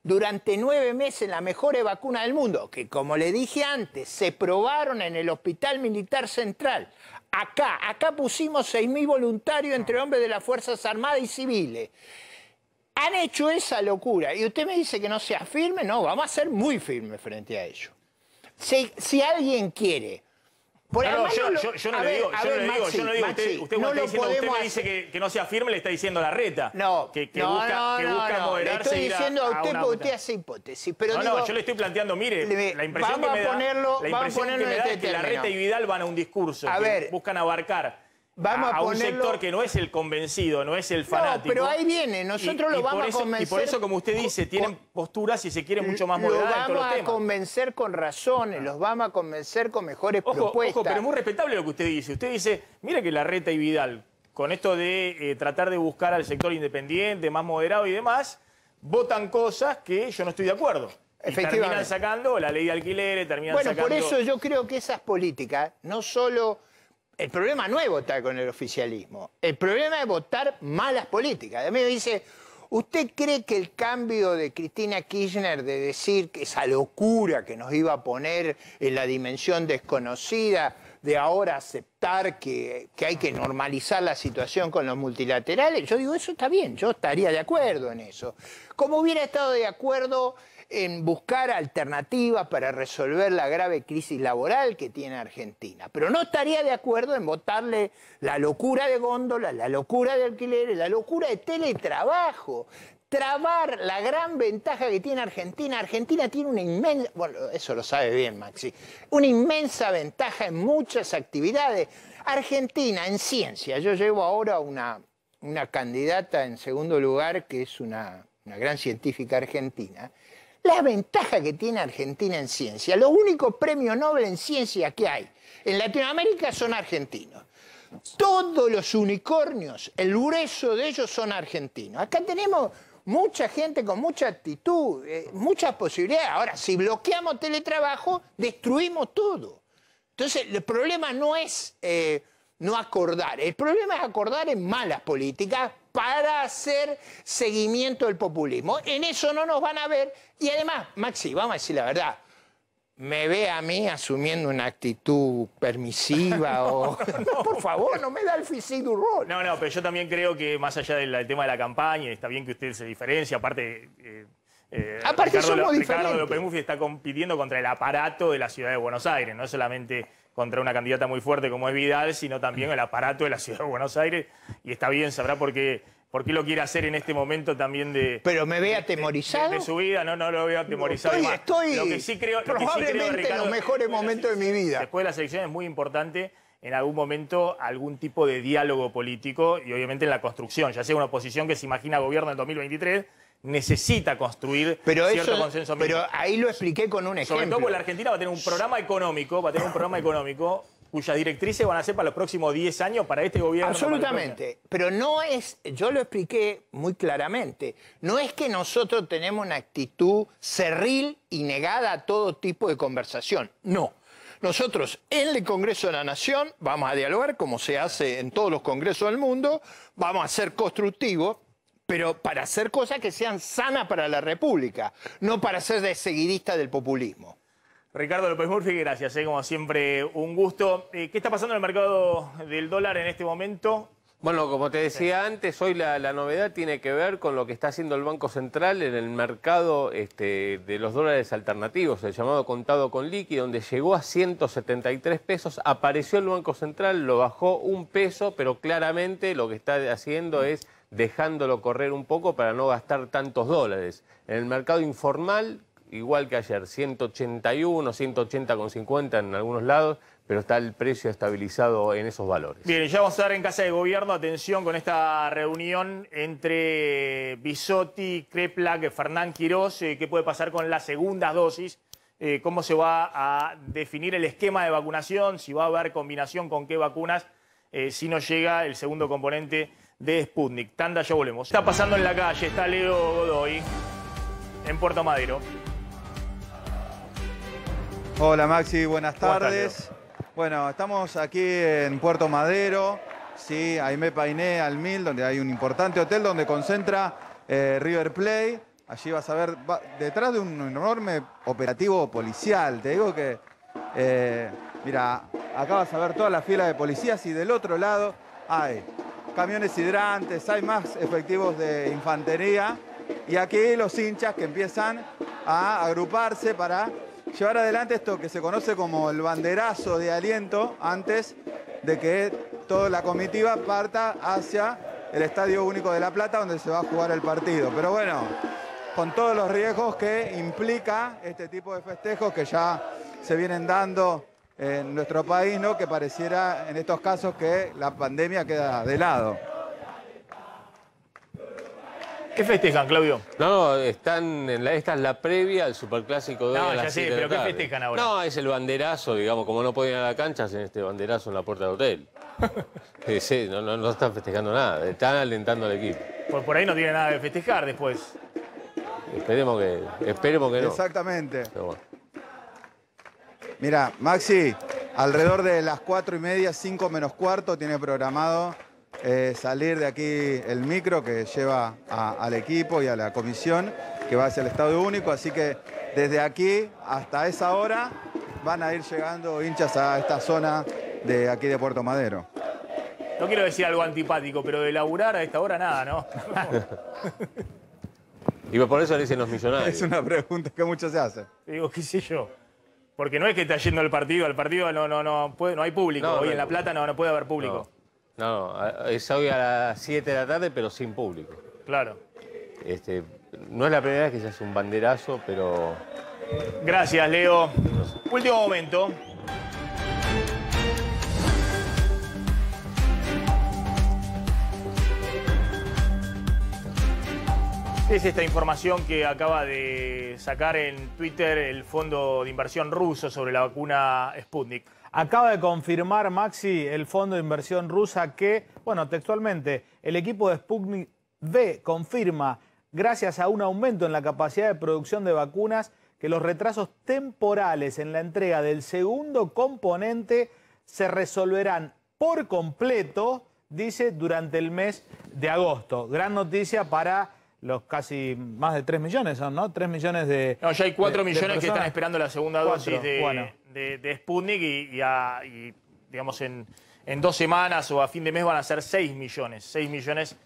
durante 9 meses las mejores vacunas del mundo, que como le dije antes, se probaron en el Hospital Militar Central. Acá pusimos 6.000 voluntarios entre hombres de las Fuerzas Armadas y civiles. Han hecho esa locura. Y usted me dice que no sea firme. No, vamos a ser muy firmes frente a ello. Si alguien quiere... Yo no le digo. Usted me dice que no sea firme, le está diciendo a Larreta. Que busca moderarse. Le estoy diciendo a usted porque usted hace hipótesis. Pero yo le estoy planteando, mire, la impresión que me da es que Larreta y Vidal van a un discurso que buscan abarcar a un sector que no es el convencido, no es el fanático. No, pero ahí viene, nosotros lo vamos a convencer. Y por eso, como usted dice, tienen posturas, si se quiere, mucho más moderadas en todos los temas. Los vamos a convencer con razones, los vamos a convencer con mejores propuestas. Ojo, pero es muy respetable lo que usted dice. Usted dice, mire que Larreta y Vidal, con esto de tratar de buscar al sector independiente, más moderado y demás, votan cosas que yo no estoy de acuerdo. Y terminan sacando la ley de alquileres, sacando... por eso yo creo que esas políticas no solo... El problema no es votar con el oficialismo. El problema es votar malas políticas. A mí me dice, ¿usted cree que el cambio de Cristina Kirchner de decir que esa locura que nos iba a poner en la dimensión desconocida, de ahora aceptar que hay que normalizar la situación con los multilaterales? Yo digo, eso está bien, yo estaría de acuerdo en eso. Como hubiera estado de acuerdo en buscar alternativas para resolver la grave crisis laboral que tiene Argentina. Pero no estaría de acuerdo en votarle la locura de góndolas, la locura de alquileres, la locura de teletrabajo. Trabar la gran ventaja que tiene Argentina. Argentina tiene una inmensa... Bueno, eso lo sabe bien Maxi. Una inmensa ventaja en muchas actividades. Argentina, en ciencia. Yo llevo ahora una candidata en segundo lugar que es una gran científica argentina. La ventaja que tiene Argentina en ciencia, los únicos premios Nobel en ciencia que hay en Latinoamérica son argentinos. Todos los unicornios, el grueso de ellos son argentinos. Acá tenemos mucha gente con mucha actitud, muchas posibilidades. Ahora, si bloqueamos teletrabajo, destruimos todo. Entonces, el problema no es no acordar, el problema es acordar en malas políticas para hacer seguimiento del populismo. En eso no nos van a ver. Y además, Maxi, vamos a decir la verdad, me ve a mí asumiendo una actitud permisiva o... No, por favor, no me da el physique du rol. No, pero yo también creo que más allá del tema de la campaña, está bien que usted se diferencia, aparte Ricardo López Murphy está compitiendo contra el aparato de la ciudad de Buenos Aires, no solamente contra una candidata muy fuerte como es Vidal, sino también el aparato de la ciudad de Buenos Aires, y está bien, sabrá por qué lo quiere hacer en este momento también de... ¿Pero me ve atemorizado? De su vida, no lo veo atemorizado. Estoy lo que sí creo, probablemente Ricardo, en los mejores momentos de mi vida. Después de las elecciones es muy importante en algún momento algún tipo de diálogo político y obviamente en la construcción, ya sea una oposición que se imagina gobierno en 2023, necesita construir cierto consenso mínimo. Pero ahí lo expliqué con un ejemplo. Sobre todo porque la Argentina va a tener un programa económico, cuyas directrices van a ser para los próximos 10 años para este gobierno. Absolutamente. Pero no es, yo lo expliqué muy claramente, no es que nosotros tenemos una actitud cerril y negada a todo tipo de conversación. No. Nosotros en el Congreso de la Nación vamos a dialogar como se hace en todos los congresos del mundo, vamos a ser constructivos, pero para hacer cosas que sean sanas para la República, no para ser de seguidista del populismo. Ricardo López Murphy, gracias, como siempre, un gusto. ¿Qué está pasando en el mercado del dólar en este momento? Bueno, como te decía antes, hoy la novedad tiene que ver con lo que está haciendo el Banco Central en el mercado de los dólares alternativos, el llamado contado con liqui, donde llegó a 173 pesos. Apareció el Banco Central, lo bajó un peso, pero claramente lo que está haciendo es dejándolo correr un poco para no gastar tantos dólares. En el mercado informal, igual que ayer, 181, 180,50 en algunos lados, pero está el precio estabilizado en esos valores. Bien, ya vamos a estar en Casa de Gobierno. Atención con esta reunión entre Bisotti, Kreplak, Fernán Quirós. ¿Qué puede pasar con las segundas dosis? ¿Cómo se va a definir el esquema de vacunación? Si va a haber combinación con qué vacunas, si no llega el segundo componente de Sputnik. Tanda, ya volvemos. Está pasando en la calle, está Leo Godoy, en Puerto Madero. Hola Maxi, buenas tardes. Bueno, estamos aquí en Puerto Madero, sí, Aimé Painé al 1000, donde hay un importante hotel donde concentra River Plate. Allí vas a ver, detrás de un enorme operativo policial. Te digo que, mira, acá vas a ver toda la fila de policías y del otro lado hay camiones hidrantes, hay más efectivos de infantería y aquí los hinchas que empiezan a agruparse para llevar adelante esto que se conoce como el banderazo de aliento antes de que toda la comitiva parta hacia el Estadio Único de La Plata donde se va a jugar el partido. Pero bueno, con todos los riesgos que implica este tipo de festejos que ya se vienen dando en nuestro país, ¿no? Que pareciera en estos casos que la pandemia queda de lado. ¿Qué festejan, Claudio? No, están esta es la previa al Superclásico de hoy a las 7 de la tarde. ¿Pero qué festejan ahora? No, es el banderazo, digamos, como no pueden ir a la cancha, hacen este banderazo en la puerta del hotel. Sí, no están festejando nada, están alentando al equipo. Por ahí no tiene nada de festejar después. Esperemos que no. Exactamente. Pero bueno. Mira, Maxi, alrededor de las 4:30, 5 menos cuarto, tiene programado salir de aquí el micro que lleva al equipo y a la comisión que va hacia el Estadio Único. Así que desde aquí hasta esa hora van a ir llegando hinchas a esta zona de aquí de Puerto Madero. No quiero decir algo antipático, pero de laburar a esta hora nada, ¿no? Y por eso le dicen los millonarios. Es una pregunta que muchos se hacen. Digo, qué sé yo. Porque no es que está yendo al partido no hay público. No, Hoy no en La hay Plata no puede haber público. No, es hoy a las 7 de la tarde, pero sin público. Claro. No es la primera vez que se hace un banderazo, pero... Gracias, Leo. Último momento. Es esta información que acaba de sacar en Twitter el fondo de inversión ruso sobre la vacuna Sputnik. Acaba de confirmar, Maxi, el fondo de inversión rusa que, bueno, textualmente, el equipo de Sputnik V confirma, gracias a un aumento en la capacidad de producción de vacunas, que los retrasos temporales en la entrega del segundo componente se resolverán por completo, dice, durante el mes de agosto. Gran noticia para los casi más de 3 millones, ¿no? 3 millones de... No, ya hay 4 millones que están esperando la segunda dosis bueno. de Sputnik y digamos, en 2 semanas o a fin de mes van a ser 6 millones. 6 millones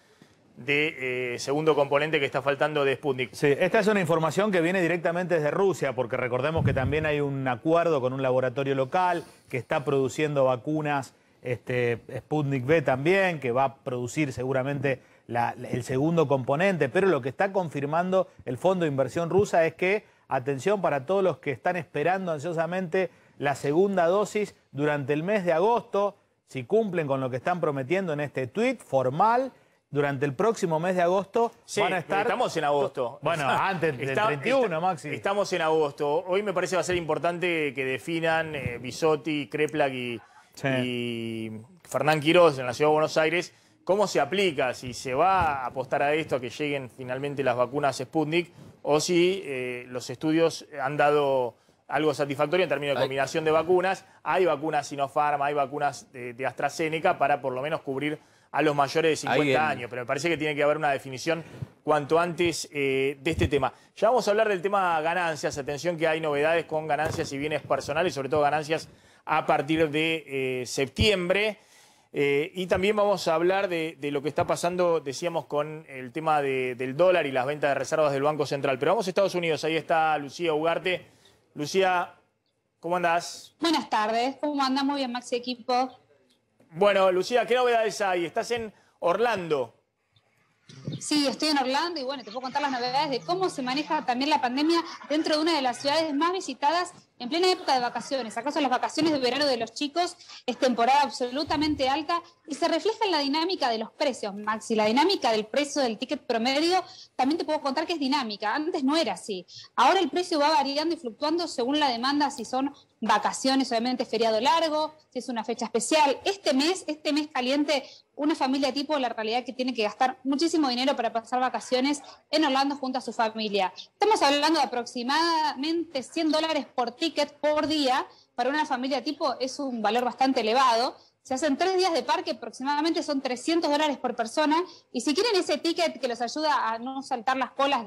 de segundo componente que está faltando de Sputnik. Sí, esta es una información que viene directamente desde Rusia, porque recordemos que también hay un acuerdo con un laboratorio local que está produciendo vacunas, Sputnik V también, que va a producir seguramente el segundo componente, pero lo que está confirmando el Fondo de Inversión Rusa es que, atención para todos los que están esperando ansiosamente la segunda dosis durante el mes de agosto, si cumplen con lo que están prometiendo en este tuit formal, durante el próximo mes de agosto van a estar... Estamos en agosto. Bueno, antes del 31, Maxi. Estamos en agosto. Hoy me parece va a ser importante que definan Bisotti, Kreplak y Fernán Quirós en la Ciudad de Buenos Aires cómo se aplica, si se va a apostar a esto, a que lleguen finalmente las vacunas Sputnik, o si los estudios han dado algo satisfactorio en términos de combinación de vacunas. Hay vacunas Sinopharm, hay vacunas de AstraZeneca para por lo menos cubrir a los mayores de 50 años, pero me parece que tiene que haber una definición cuanto antes de este tema. Ya vamos a hablar del tema ganancias. Atención que hay novedades con ganancias y bienes personales, sobre todo ganancias a partir de septiembre. Y también vamos a hablar de lo que está pasando, decíamos, con el tema del dólar y las ventas de reservas del Banco Central. Pero vamos a Estados Unidos, ahí está Lucía Ugarte. Lucía, ¿cómo andás? Buenas tardes, ¿cómo andás? Muy bien, Maxi, equipo. Bueno, Lucía, ¿qué novedades hay? Estás en Orlando. Sí, estoy en Orlando y bueno, te puedo contar las novedades de cómo se maneja también la pandemia dentro de una de las ciudades más visitadas en plena época de vacaciones. Acá son las vacaciones de verano de los chicos, es temporada absolutamente alta y se refleja en la dinámica de los precios, Maxi. La dinámica del precio del ticket promedio también te puedo contar que es dinámica. Antes no era así. Ahora el precio va variando y fluctuando según la demanda, si son vacaciones, obviamente feriado largo, si es una fecha especial. Este mes caliente, una familia tipo, la realidad que tiene que gastar muchísimo dinero para pasar vacaciones en Orlando junto a su familia. Estamos hablando de aproximadamente $100 por ticket por día. Para una familia tipo es un valor bastante elevado. Se hacen 3 días de parque, aproximadamente son $300 por persona. Y si quieren ese ticket que los ayuda a no saltar las colas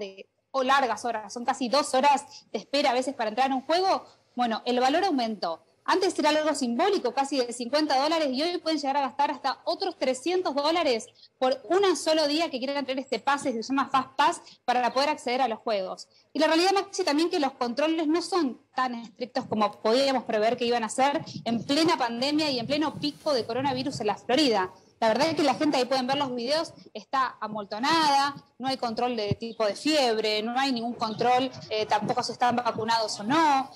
o largas horas, son casi 2 horas de espera a veces para entrar en un juego, bueno, el valor aumentó. Antes era algo simbólico, casi de $50, y hoy pueden llegar a gastar hasta otros $300 por un solo día que quieran tener este pase, se llama Fast Pass, para poder acceder a los juegos. Y la realidad, Maxi, también que los controles no son tan estrictos como podíamos prever que iban a ser en plena pandemia y en pleno pico de coronavirus en la Florida. La verdad es que la gente, ahí pueden ver los videos, está amontonada, no hay control de tipo de fiebre, no hay ningún control, tampoco si están vacunados o no,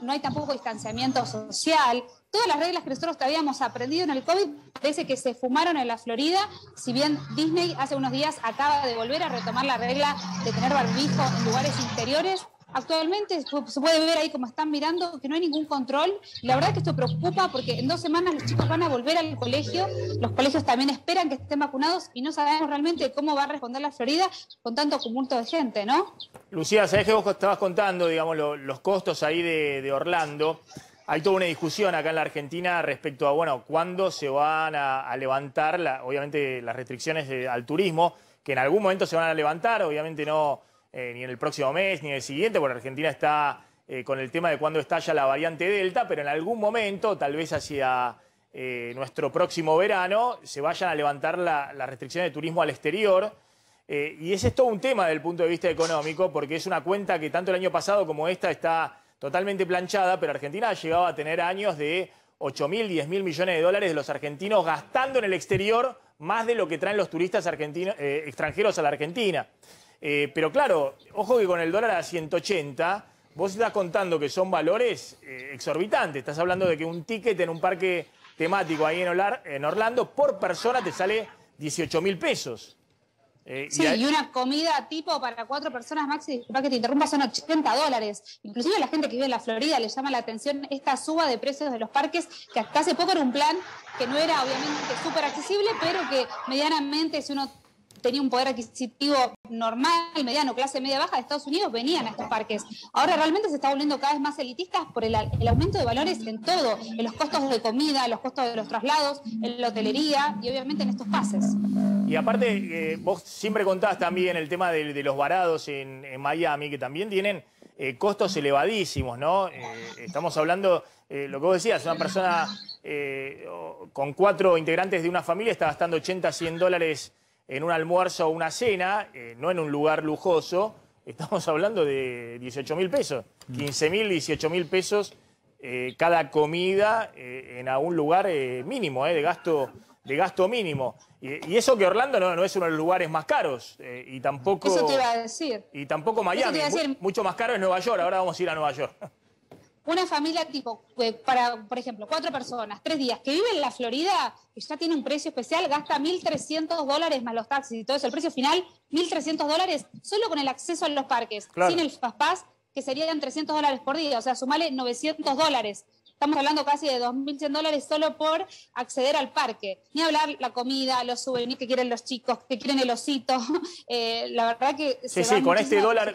no hay tampoco distanciamiento social. Todas las reglas que nosotros habíamos aprendido en el COVID parece que se fumaron en la Florida, si bien Disney hace unos días acaba de volver a retomar la regla de tener barbijo en lugares interiores. Actualmente se puede ver ahí, como están mirando, que no hay ningún control. La verdad es que esto preocupa porque en 2 semanas los chicos van a volver al colegio. Los colegios también esperan que estén vacunados y no sabemos realmente cómo va a responder la Florida con tanto tumulto de gente, ¿no? Lucía, sabés que vos estabas contando, digamos, los costos ahí de Orlando. Hay toda una discusión acá en la Argentina respecto a, bueno, cuándo se van a levantar, obviamente, las restricciones al turismo, que en algún momento se van a levantar, obviamente no... ni en el próximo mes, ni en el siguiente, porque Argentina está con el tema de cuándo estalla la variante Delta, pero en algún momento, tal vez hacia nuestro próximo verano, se vayan a levantar las restricciones de turismo al exterior. Y ese es todo un tema desde el punto de vista económico, porque es una cuenta que tanto el año pasado como esta está totalmente planchada, pero Argentina ha llegado a tener años de 8.000, 10.000 millones de dólares de los argentinos gastando en el exterior más de lo que traen los turistas extranjeros a la Argentina. Pero claro, ojo que con el dólar a 180, vos estás contando que son valores exorbitantes. Estás hablando de que un ticket en un parque temático ahí en Orlando por persona te sale 18.000 pesos. Sí, y una comida tipo para 4 personas, Maxi, disculpa que te interrumpa, son $80. Inclusive a la gente que vive en la Florida le llama la atención esta suba de precios de los parques, que hasta hace poco era un plan que no era obviamente súper accesible, pero que medianamente, si uno tenía un poder adquisitivo normal, mediano, clase media baja de Estados Unidos, venían a estos parques. Ahora realmente se está volviendo cada vez más elitistas por el aumento de valores en todo, en los costos de comida, en los costos de los traslados, en la hotelería y obviamente en estos pases. Y aparte, vos siempre contás también el tema de los varados en Miami, que también tienen costos elevadísimos, ¿no? Estamos hablando, lo que vos decías, una persona con 4 integrantes de una familia está gastando 80, 100 dólares en un almuerzo o una cena, no en un lugar lujoso. Estamos hablando de 18.000 pesos, 15.000, 18.000 pesos cada comida en algún lugar mínimo, de gasto mínimo. Y eso que Orlando no es uno de los lugares más caros, y tampoco... Eso te iba a decir. Y tampoco Miami, mucho más caro es Nueva York, ahora vamos a ir a Nueva York. Una familia tipo, para, por ejemplo, 4 personas, 3 días, que vive en la Florida, que ya tiene un precio especial, gasta $1.300 más los taxis y todo eso. El precio final, $1.300 solo con el acceso a los parques, claro, sin el Fast Pass, que serían $300 por día, o sea, sumale $900. Estamos hablando casi de $2.100 solo por acceder al parque. Ni hablar la comida, los souvenirs que quieren los chicos, que quieren el osito. La verdad que... Sí, con este dólar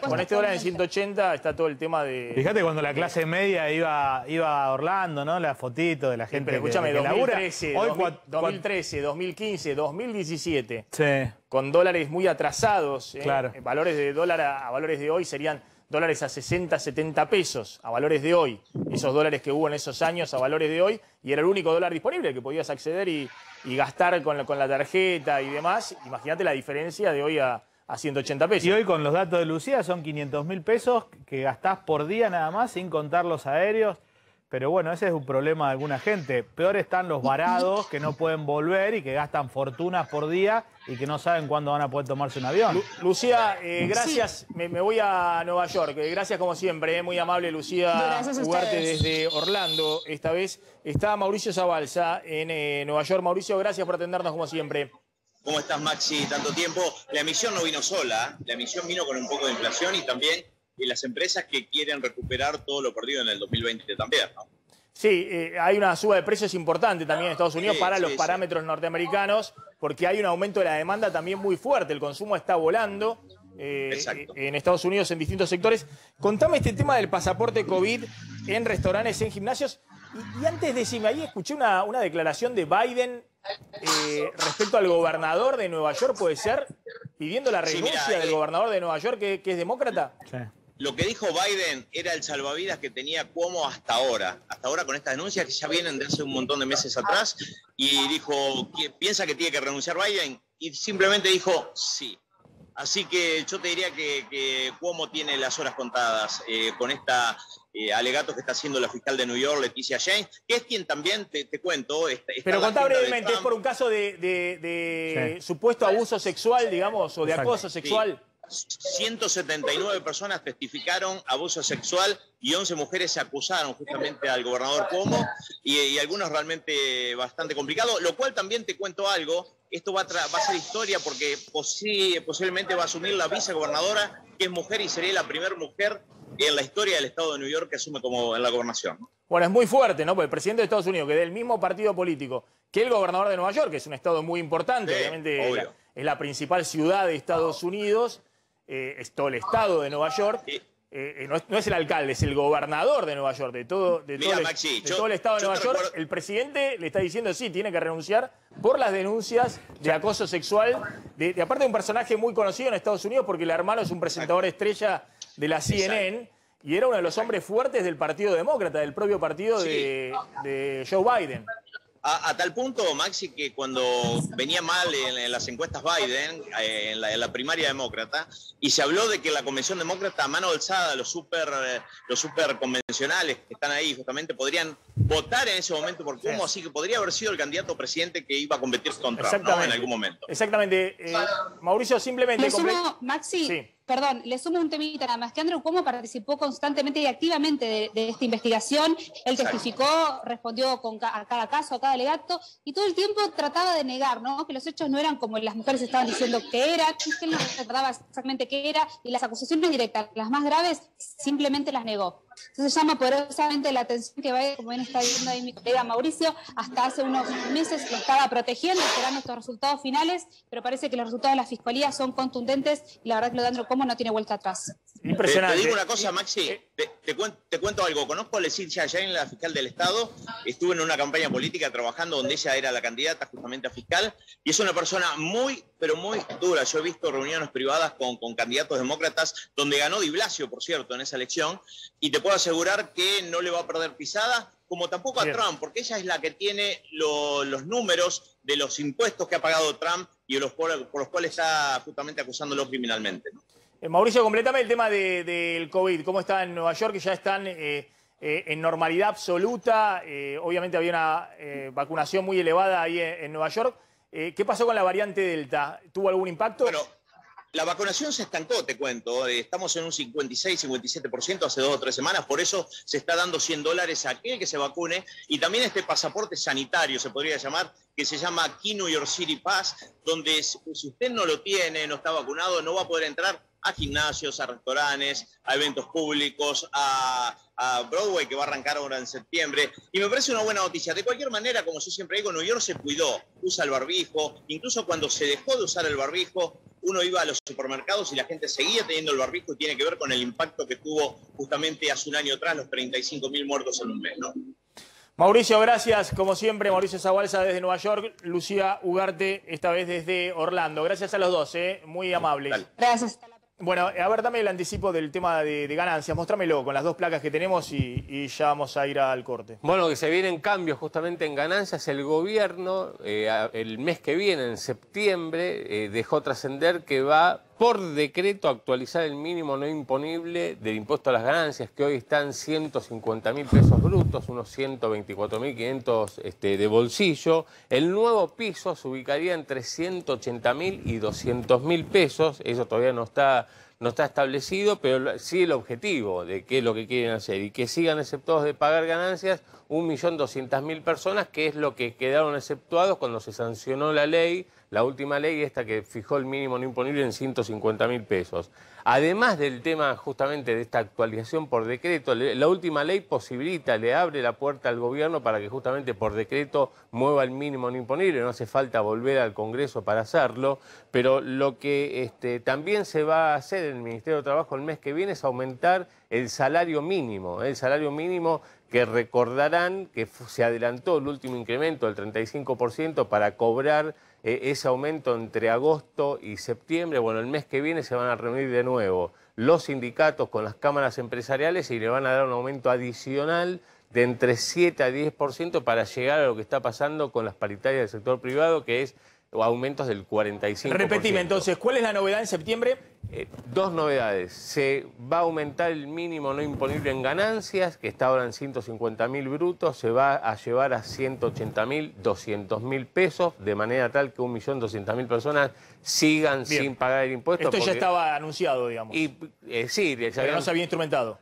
en 180 está todo el tema de... Fíjate cuando la clase media iba a Orlando, ¿no? La fotito de la gente. Pero escúchame, que 2013, labura. 2013, 2015, 2017, sí, con dólares muy atrasados, claro, valores de dólar a valores de hoy serían dólares a 60, 70 pesos, a valores de hoy. Esos dólares que hubo en esos años a valores de hoy, y era el único dólar disponible que podías acceder y gastar con la tarjeta y demás. Imagínate la diferencia de hoy a 180 pesos. Y hoy con los datos de Lucía son 500.000 pesos que gastás por día nada más, sin contar los aéreos. Pero bueno, ese es un problema de alguna gente. Peor están los varados que no pueden volver y que gastan fortunas por día y que no saben cuándo van a poder tomarse un avión. Lucía, gracias. Sí. Me voy a Nueva York. Gracias como siempre. Muy amable, Lucía, jugarte desde Orlando. Esta vez está Mauricio Zabalza en Nueva York. Mauricio, gracias por atendernos como siempre. ¿Cómo estás, Maxi? Tanto tiempo. La emisión no vino sola. La emisión vino con un poco de inflación y también las empresas que quieren recuperar todo lo perdido en el 2020 también, ¿no? Sí, hay una suba de precios importante también en Estados Unidos para los parámetros norteamericanos, porque hay un aumento de la demanda también muy fuerte. El consumo está volando en Estados Unidos en distintos sectores. Contame este tema del pasaporte COVID en restaurantes, en gimnasios. Y antes decime, ahí escuché una declaración de Biden respecto al gobernador de Nueva York, ¿puede ser? Pidiendo la renuncia del gobernador de Nueva York, que es demócrata. Sí. Lo que dijo Biden era el salvavidas que tenía Cuomo hasta ahora con estas denuncias que ya vienen de hace un montón de meses atrás, y dijo, ¿piensa que tiene que renunciar Biden? Y simplemente dijo sí. Así que yo te diría que Cuomo tiene las horas contadas con esta alegatos que está haciendo la fiscal de New York, Leticia James, que es quien también, te cuento... Pero contá brevemente, ¿es por un caso de supuesto abuso sexual, digamos, o de acoso sexual? Sí. 179 personas testificaron abuso sexual y 11 mujeres se acusaron justamente al gobernador Cuomo y algunos realmente bastante complicado, lo cual también te cuento algo, esto va a ser historia porque posiblemente va a asumir la vicegobernadora, que es mujer y sería la primera mujer en la historia del estado de New York que asume como en la gobernación. Bueno, es muy fuerte, ¿no? Porque el presidente de Estados Unidos, que es del mismo partido político que el gobernador de Nueva York, que es un estado muy importante, sí, obviamente es la principal ciudad de Estados Unidos, es todo el estado de Nueva York, no es el alcalde, es el gobernador de Nueva York, de todo el estado de Nueva York. El presidente le está diciendo sí, tiene que renunciar por las denuncias de acoso sexual, aparte de un personaje muy conocido en Estados Unidos, porque el hermano es un presentador estrella de la CNN, y era uno de los hombres fuertes del Partido Demócrata, del propio partido de Joe Biden. A tal punto, Maxi, que cuando venía mal en las encuestas Biden, en la primaria demócrata, y se habló de que la convención demócrata a mano alzada, los super convencionales que están ahí justamente, podrían votar en ese momento por Cuomo, así que podría haber sido el candidato presidente que iba a competir con Trump, ¿no? En algún momento. Exactamente. Mauricio, simplemente... Le sumo, Maxi, perdón, le sumo un temita nada más, que Andrew Cuomo participó constantemente y activamente de esta investigación. Él testificó, respondió a cada caso, a cada alegato, y todo el tiempo trataba de negar, ¿no? Que los hechos no eran como las mujeres estaban diciendo que eran, que él no recordaba exactamente qué era, y las acusaciones directas, las más graves, simplemente las negó. Entonces llama poderosamente la atención que Biden, como bien está diciendo ahí mi colega Mauricio, hasta hace unos meses lo estaba protegiendo, esperando estos resultados finales, pero parece que los resultados de la fiscalía son contundentes y la verdad que lo de Andrew Cuomo no tiene vuelta atrás. Impresionante. Te digo una cosa, Maxi, te cuento algo. Conozco a Leticia James, la fiscal del Estado, estuve en una campaña política trabajando donde ella era la candidata justamente a fiscal, y es una persona muy, pero muy dura. Yo he visto reuniones privadas con candidatos demócratas, donde ganó Di Blasio, por cierto, en esa elección, y te puedo asegurar que no le va a perder pisada, como tampoco a Trump, porque ella es la que tiene los números de los impuestos que ha pagado Trump y por los cuales está justamente acusándolo criminalmente, ¿no? Mauricio, complétame el tema del COVID. ¿Cómo está en Nueva York? Ya están en normalidad absoluta. Obviamente había una vacunación muy elevada ahí en Nueva York. ¿Qué pasó con la variante Delta? ¿Tuvo algún impacto? Bueno, la vacunación se estancó, te cuento. Estamos en un 56-57% hace 2 o 3 semanas. Por eso se está dando $100 a aquel que se vacune. Y también este pasaporte sanitario, se podría llamar, que se llama Key New York City Pass, donde si usted no lo tiene, no está vacunado, no va a poder entrar a gimnasios, a restaurantes, a eventos públicos, a Broadway, que va a arrancar ahora en septiembre. Y me parece una buena noticia. De cualquier manera, como yo siempre digo, New York se cuidó, usa el barbijo. Incluso cuando se dejó de usar el barbijo, uno iba a los supermercados y la gente seguía teniendo el barbijo, y tiene que ver con el impacto que tuvo justamente hace un año atrás, los 35.000 muertos en un mes, ¿no? Mauricio, gracias. Como siempre, Mauricio Zabalza desde Nueva York, Lucía Ugarte, esta vez desde Orlando. Gracias a los dos, muy amables. Dale. Gracias. Bueno, a ver, dame el anticipo del tema de ganancias. Mostrámelo con las 2 placas que tenemos y ya vamos a ir al corte. Bueno, que se vienen cambios justamente en ganancias. El gobierno, el mes que viene, en septiembre, dejó trascender que va por decreto a actualizar el mínimo no imponible del impuesto a las ganancias, que hoy está en 150.000 pesos brutos, unos 124.500 de bolsillo. El nuevo piso se ubicaría entre 180.000 y 200.000 pesos. Eso todavía no está establecido, pero sí el objetivo de qué es lo que quieren hacer, y que sigan exceptuados de pagar ganancias 1.200.000 personas, que es lo que quedaron exceptuados cuando se sancionó la ley, la última ley esta que fijó el mínimo no imponible en 150.000 pesos. Además del tema justamente de esta actualización por decreto, la última ley posibilita, le abre la puerta al gobierno para que justamente por decreto mueva el mínimo no imponible, no hace falta volver al Congreso para hacerlo, pero lo que también se va a hacer en el Ministerio de Trabajo el mes que viene es aumentar el salario mínimo, que recordarán que se adelantó el último incremento del 35% para cobrar ese aumento entre agosto y septiembre. Bueno, el mes que viene se van a reunir de nuevo los sindicatos con las cámaras empresariales y le van a dar un aumento adicional de entre 7 a 10% para llegar a lo que está pasando con las paritarias del sector privado, que es aumentos del 45%. Repetime entonces, ¿cuál es la novedad en septiembre? Dos novedades. Se va a aumentar el mínimo no imponible en ganancias, que está ahora en 150.000 brutos, se va a llevar a 180.000, 200.000 pesos, de manera tal que 1.200.000 personas sigan sin pagar el impuesto. Esto ya estaba anunciado, digamos. Sí, pero no se había instrumentado.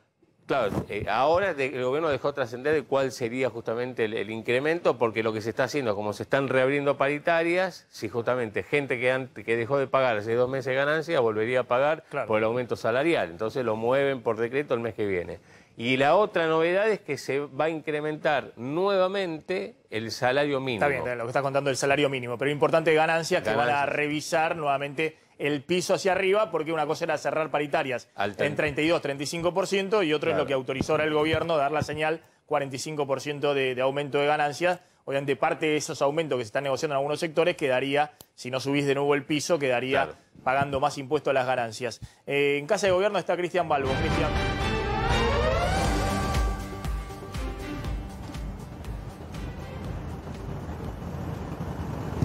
Claro, ahora el gobierno dejó trascender de cuál sería justamente el incremento, porque lo que se está haciendo, como se están reabriendo paritarias, si justamente gente que dejó de pagar hace 2 meses de ganancia volvería a pagar por el aumento salarial. Entonces lo mueven por decreto el mes que viene. Y la otra novedad es que se va a incrementar nuevamente el salario mínimo. Está bien, lo que está contando el salario mínimo, pero importante ganancias que van a revisar nuevamente el piso hacia arriba, porque una cosa era cerrar paritarias en 32, 35% y otro es lo que autorizó ahora el gobierno, dar la señal 45% de aumento de ganancias. Obviamente parte de esos aumentos que se están negociando en algunos sectores quedaría, si no subís de nuevo el piso, quedaría pagando más impuestos a las ganancias. En Casa de Gobierno está Cristian Balbo. Cristian.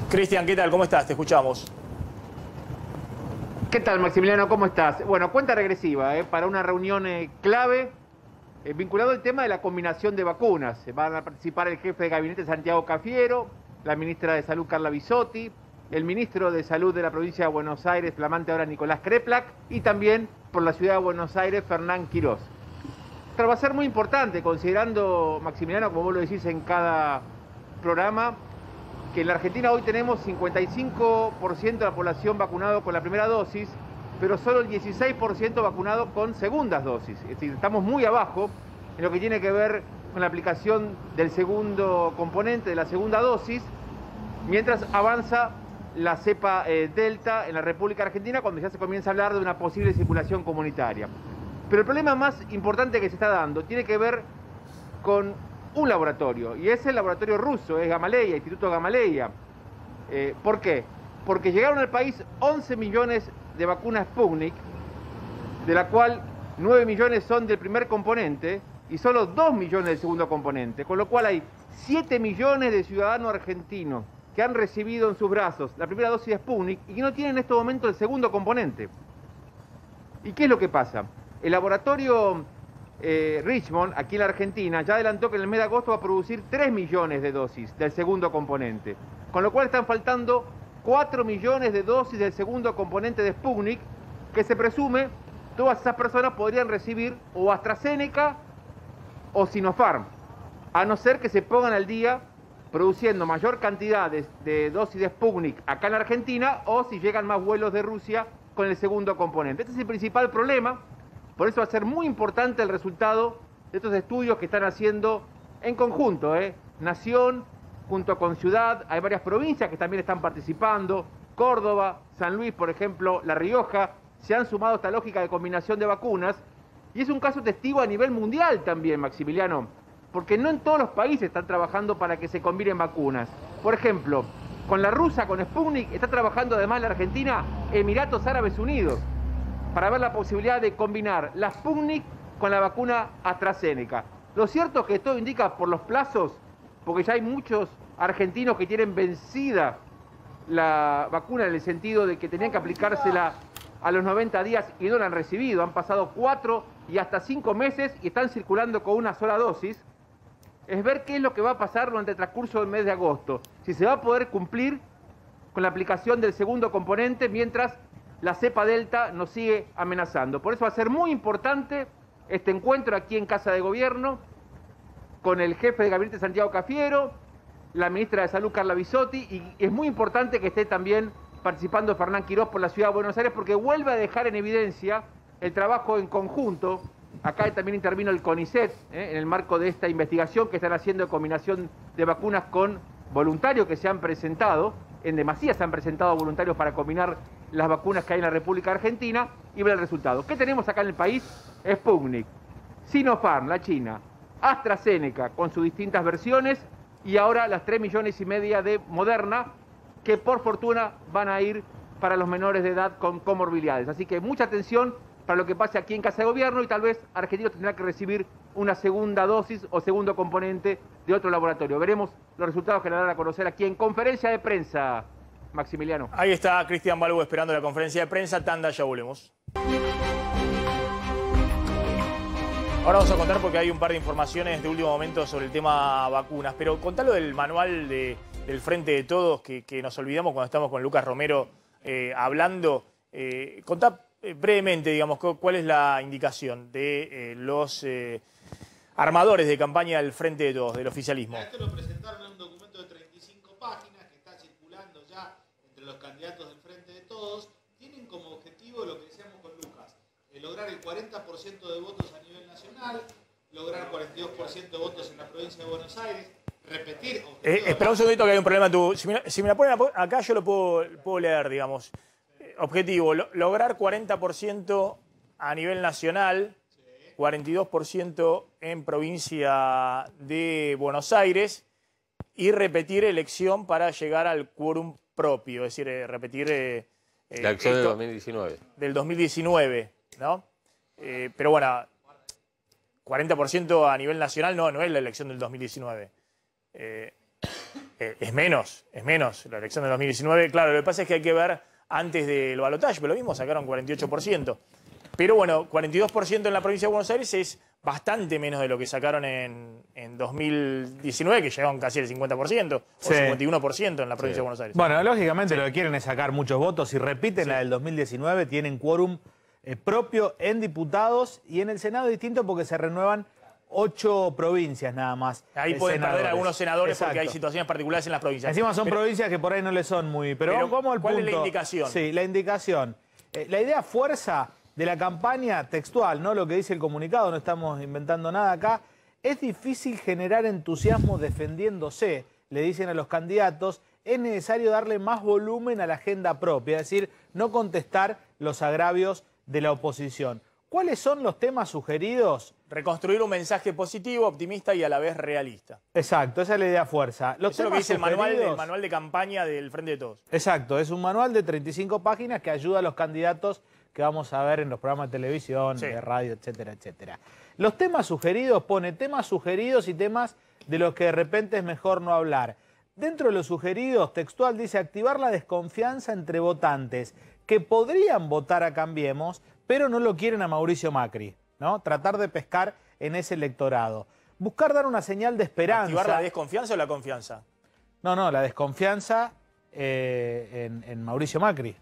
Cristian, ¿qué tal? ¿Cómo estás? Te escuchamos. ¿Qué tal, Maximiliano? ¿Cómo estás? Bueno, cuenta regresiva para una reunión clave vinculado al tema de la combinación de vacunas. Van a participar el jefe de gabinete Santiago Cafiero, la ministra de Salud Carla Bisotti, el ministro de Salud de la provincia de Buenos Aires, flamante ahora Nicolás Kreplak, y también por la ciudad de Buenos Aires, Fernán Quirós. Pero va a ser muy importante, considerando, Maximiliano, como vos lo decís en cada programa, que en la Argentina hoy tenemos 55% de la población vacunado con la primera dosis, pero solo el 16% vacunado con segundas dosis. Es decir, estamos muy abajo en lo que tiene que ver con la aplicación del segundo componente, de la segunda dosis, mientras avanza la cepa Delta en la República Argentina, cuando ya se comienza a hablar de una posible circulación comunitaria. Pero el problema más importante que se está dando tiene que ver con un laboratorio, y es el laboratorio ruso, es Gamaleya, Instituto Gamaleya. ¿Por qué? Porque llegaron al país 11 millones de vacunas Sputnik, de la cual 9 millones son del primer componente y solo 2 millones del segundo componente, con lo cual hay 7 millones de ciudadanos argentinos que han recibido en sus brazos la primera dosis de Sputnik y que no tienen en este momento el segundo componente. ¿Y qué es lo que pasa? El laboratorio Richmond, aquí en la Argentina, ya adelantó que en el mes de agosto va a producir 3 millones de dosis del segundo componente, con lo cual están faltando 4 millones de dosis del segundo componente de Sputnik, que se presume todas esas personas podrían recibir o AstraZeneca o Sinopharm, a no ser que se pongan al día produciendo mayor cantidad de dosis de Sputnik acá en la Argentina, o si llegan más vuelos de Rusia con el segundo componente. Este es el principal problema. Por eso va a ser muy importante el resultado de estos estudios que están haciendo en conjunto, Nación junto con Ciudad. Hay varias provincias que también están participando, Córdoba, San Luis, por ejemplo, La Rioja, se han sumado a esta lógica de combinación de vacunas. Y es un caso testigo a nivel mundial también, Maximiliano, porque no en todos los países están trabajando para que se combinen vacunas. Por ejemplo, con la rusa, con Sputnik, está trabajando además la Argentina, Emiratos Árabes Unidos, para ver la posibilidad de combinar la Sputnik con la vacuna AstraZeneca. Lo cierto es que todo indica por los plazos, porque ya hay muchos argentinos que tienen vencida la vacuna en el sentido de que tenían que aplicársela a los 90 días y no la han recibido. Han pasado 4 y hasta 5 meses y están circulando con una sola dosis. Es ver qué es lo que va a pasar durante el transcurso del mes de agosto. Si se va a poder cumplir con la aplicación del segundo componente mientras la cepa Delta nos sigue amenazando. Por eso va a ser muy importante este encuentro aquí en Casa de Gobierno con el jefe de gabinete Santiago Cafiero, la ministra de Salud Carla Bisotti, y es muy importante que esté también participando Fernán Quirós por la Ciudad de Buenos Aires, porque vuelve a dejar en evidencia el trabajo en conjunto. Acá también intervino el CONICET en el marco de esta investigación que están haciendo de combinación de vacunas con voluntarios que se han presentado. En demasía se han presentado voluntarios para combinar las vacunas que hay en la República Argentina y ver el resultado. ¿Qué tenemos acá en el país? Sputnik, Sinopharm, la China, AstraZeneca con sus distintas versiones y ahora las 3,5 millones de Moderna, que por fortuna van a ir para los menores de edad con comorbilidades. Así que mucha atención para lo que pase aquí en Casa de Gobierno, y tal vez Argentinos tendrá que recibir una segunda dosis o segundo componente de otro laboratorio. Veremos los resultados que le darán a conocer aquí en conferencia de prensa, Maximiliano. Ahí está Cristian Balbo esperando la conferencia de prensa. Tanda, ya volvemos. Ahora vamos a contar porque hay un par de informaciones de último momento sobre el tema vacunas, pero contalo del manual del Frente de Todos que nos olvidamos cuando estamos con Lucas Romero hablando. Contá brevemente, digamos, cuál es la indicación de los armadores de campaña del Frente de Todos, del oficialismo. Esto lo presentaron en un documento de 35 páginas que está circulando ya entre los candidatos del Frente de Todos. Tienen como objetivo lo que decíamos con Lucas, lograr el 40% de votos a nivel nacional, lograr 42% de votos en la provincia de Buenos Aires, repetir... Espera un segundito que hay un problema. Si me la ponen acá yo lo puedo leer, digamos. Objetivo, lograr 40% a nivel nacional, 42% en provincia de Buenos Aires y repetir elección para llegar al quórum propio, es decir, repetir... la elección del 2019. Del 2019, ¿no? Pero bueno, 40% a nivel nacional no es la elección del 2019. Es menos la elección del 2019. Claro, lo que pasa es que hay que ver antes del balotaje, pero lo mismo sacaron 48%. Pero bueno, 42% en la provincia de Buenos Aires es bastante menos de lo que sacaron en 2019, que llegaron casi el 50%, Sí. o 51% en la provincia Sí. de Buenos Aires. Bueno, lógicamente lo que quieren es sacar muchos votos. Si repiten la del 2019, tienen quórum propio en diputados y en el Senado distinto porque se renuevan 8 provincias nada más. Ahí pueden perder algunos senadores porque hay Exacto. situaciones particulares en las provincias. Encima son provincias que por ahí no le son muy... Pero vamos al ¿cuál punto. es la indicación? Sí, la indicación. La idea fuerza de la campaña textual, ¿no? Lo que dice el comunicado, no estamos inventando nada acá. Es difícil generar entusiasmo defendiéndose, le dicen a los candidatos. Es necesario darle más volumen a la agenda propia, es decir, no contestar los agravios de la oposición. ¿Cuáles son los temas sugeridos? Reconstruir un mensaje positivo, optimista y a la vez realista. Exacto, esa es la idea fuerza. Eso es lo que dice el manual de campaña del Frente de Todos. Exacto, es un manual de 35 páginas que ayuda a los candidatos que vamos a ver en los programas de televisión, de radio, etcétera, etcétera. Los temas sugeridos, pone temas sugeridos y temas de los que de repente es mejor no hablar. Dentro de los sugeridos, textual dice activar la desconfianza entre votantes que podrían votar a Cambiemos, pero no lo quieren a Mauricio Macri, ¿no? Tratar de pescar en ese electorado. Buscar dar una señal de esperanza. ¿Activar la desconfianza o la confianza? No, la desconfianza en Mauricio Macri.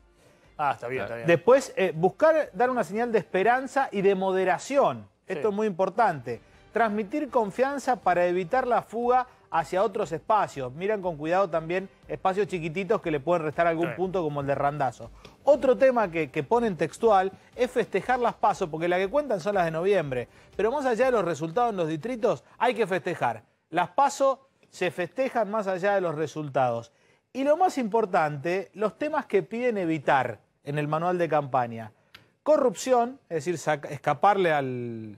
Ah, está bien, está bien. Después, buscar dar una señal de esperanza y de moderación. Esto es muy importante. Transmitir confianza para evitar la fuga hacia otros espacios. Miran con cuidado también espacios chiquititos que le pueden restar algún punto como el de Randazzo. Otro tema que ponen textual es festejar las PASO, porque las que cuentan son las de noviembre. Pero más allá de los resultados en los distritos, hay que festejar. Las PASO se festejan más allá de los resultados. Y lo más importante, los temas que piden evitar en el manual de campaña. Corrupción, es decir, escaparle al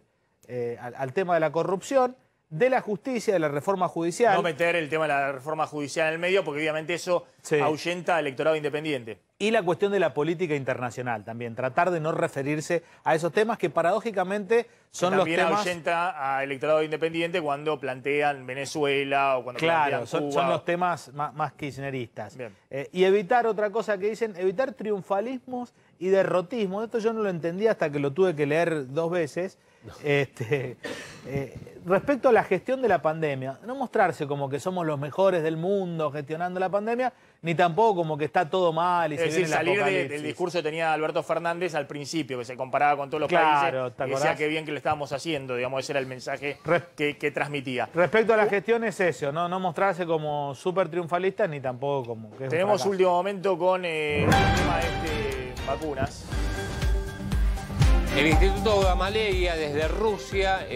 tema de la corrupción, de la justicia, de la reforma judicial. No meter el tema de la reforma judicial en el medio, porque obviamente eso ahuyenta al electorado independiente. Y la cuestión de la política internacional también, tratar de no referirse a esos temas que paradójicamente son los temas... También ahuyenta al electorado independiente cuando plantean Venezuela o cuando plantean Cuba. Son los temas más kirchneristas. Y evitar otra cosa que dicen, evitar triunfalismos y derrotismos. Esto yo no lo entendí hasta que lo tuve que leer 2 veces. Respecto a la gestión de la pandemia, no mostrarse como que somos los mejores del mundo gestionando la pandemia, ni tampoco como que está todo mal y es decir, salir del discurso que tenía Alberto Fernández al principio, que se comparaba con todos los países, y decía que bien que lo estábamos haciendo, digamos, ese era el mensaje que transmitía. Respecto a la gestión es eso, no mostrarse como súper triunfalistas ni tampoco como que es Tenemos último momento con el tema de vacunas. El Instituto Gamaleya desde Rusia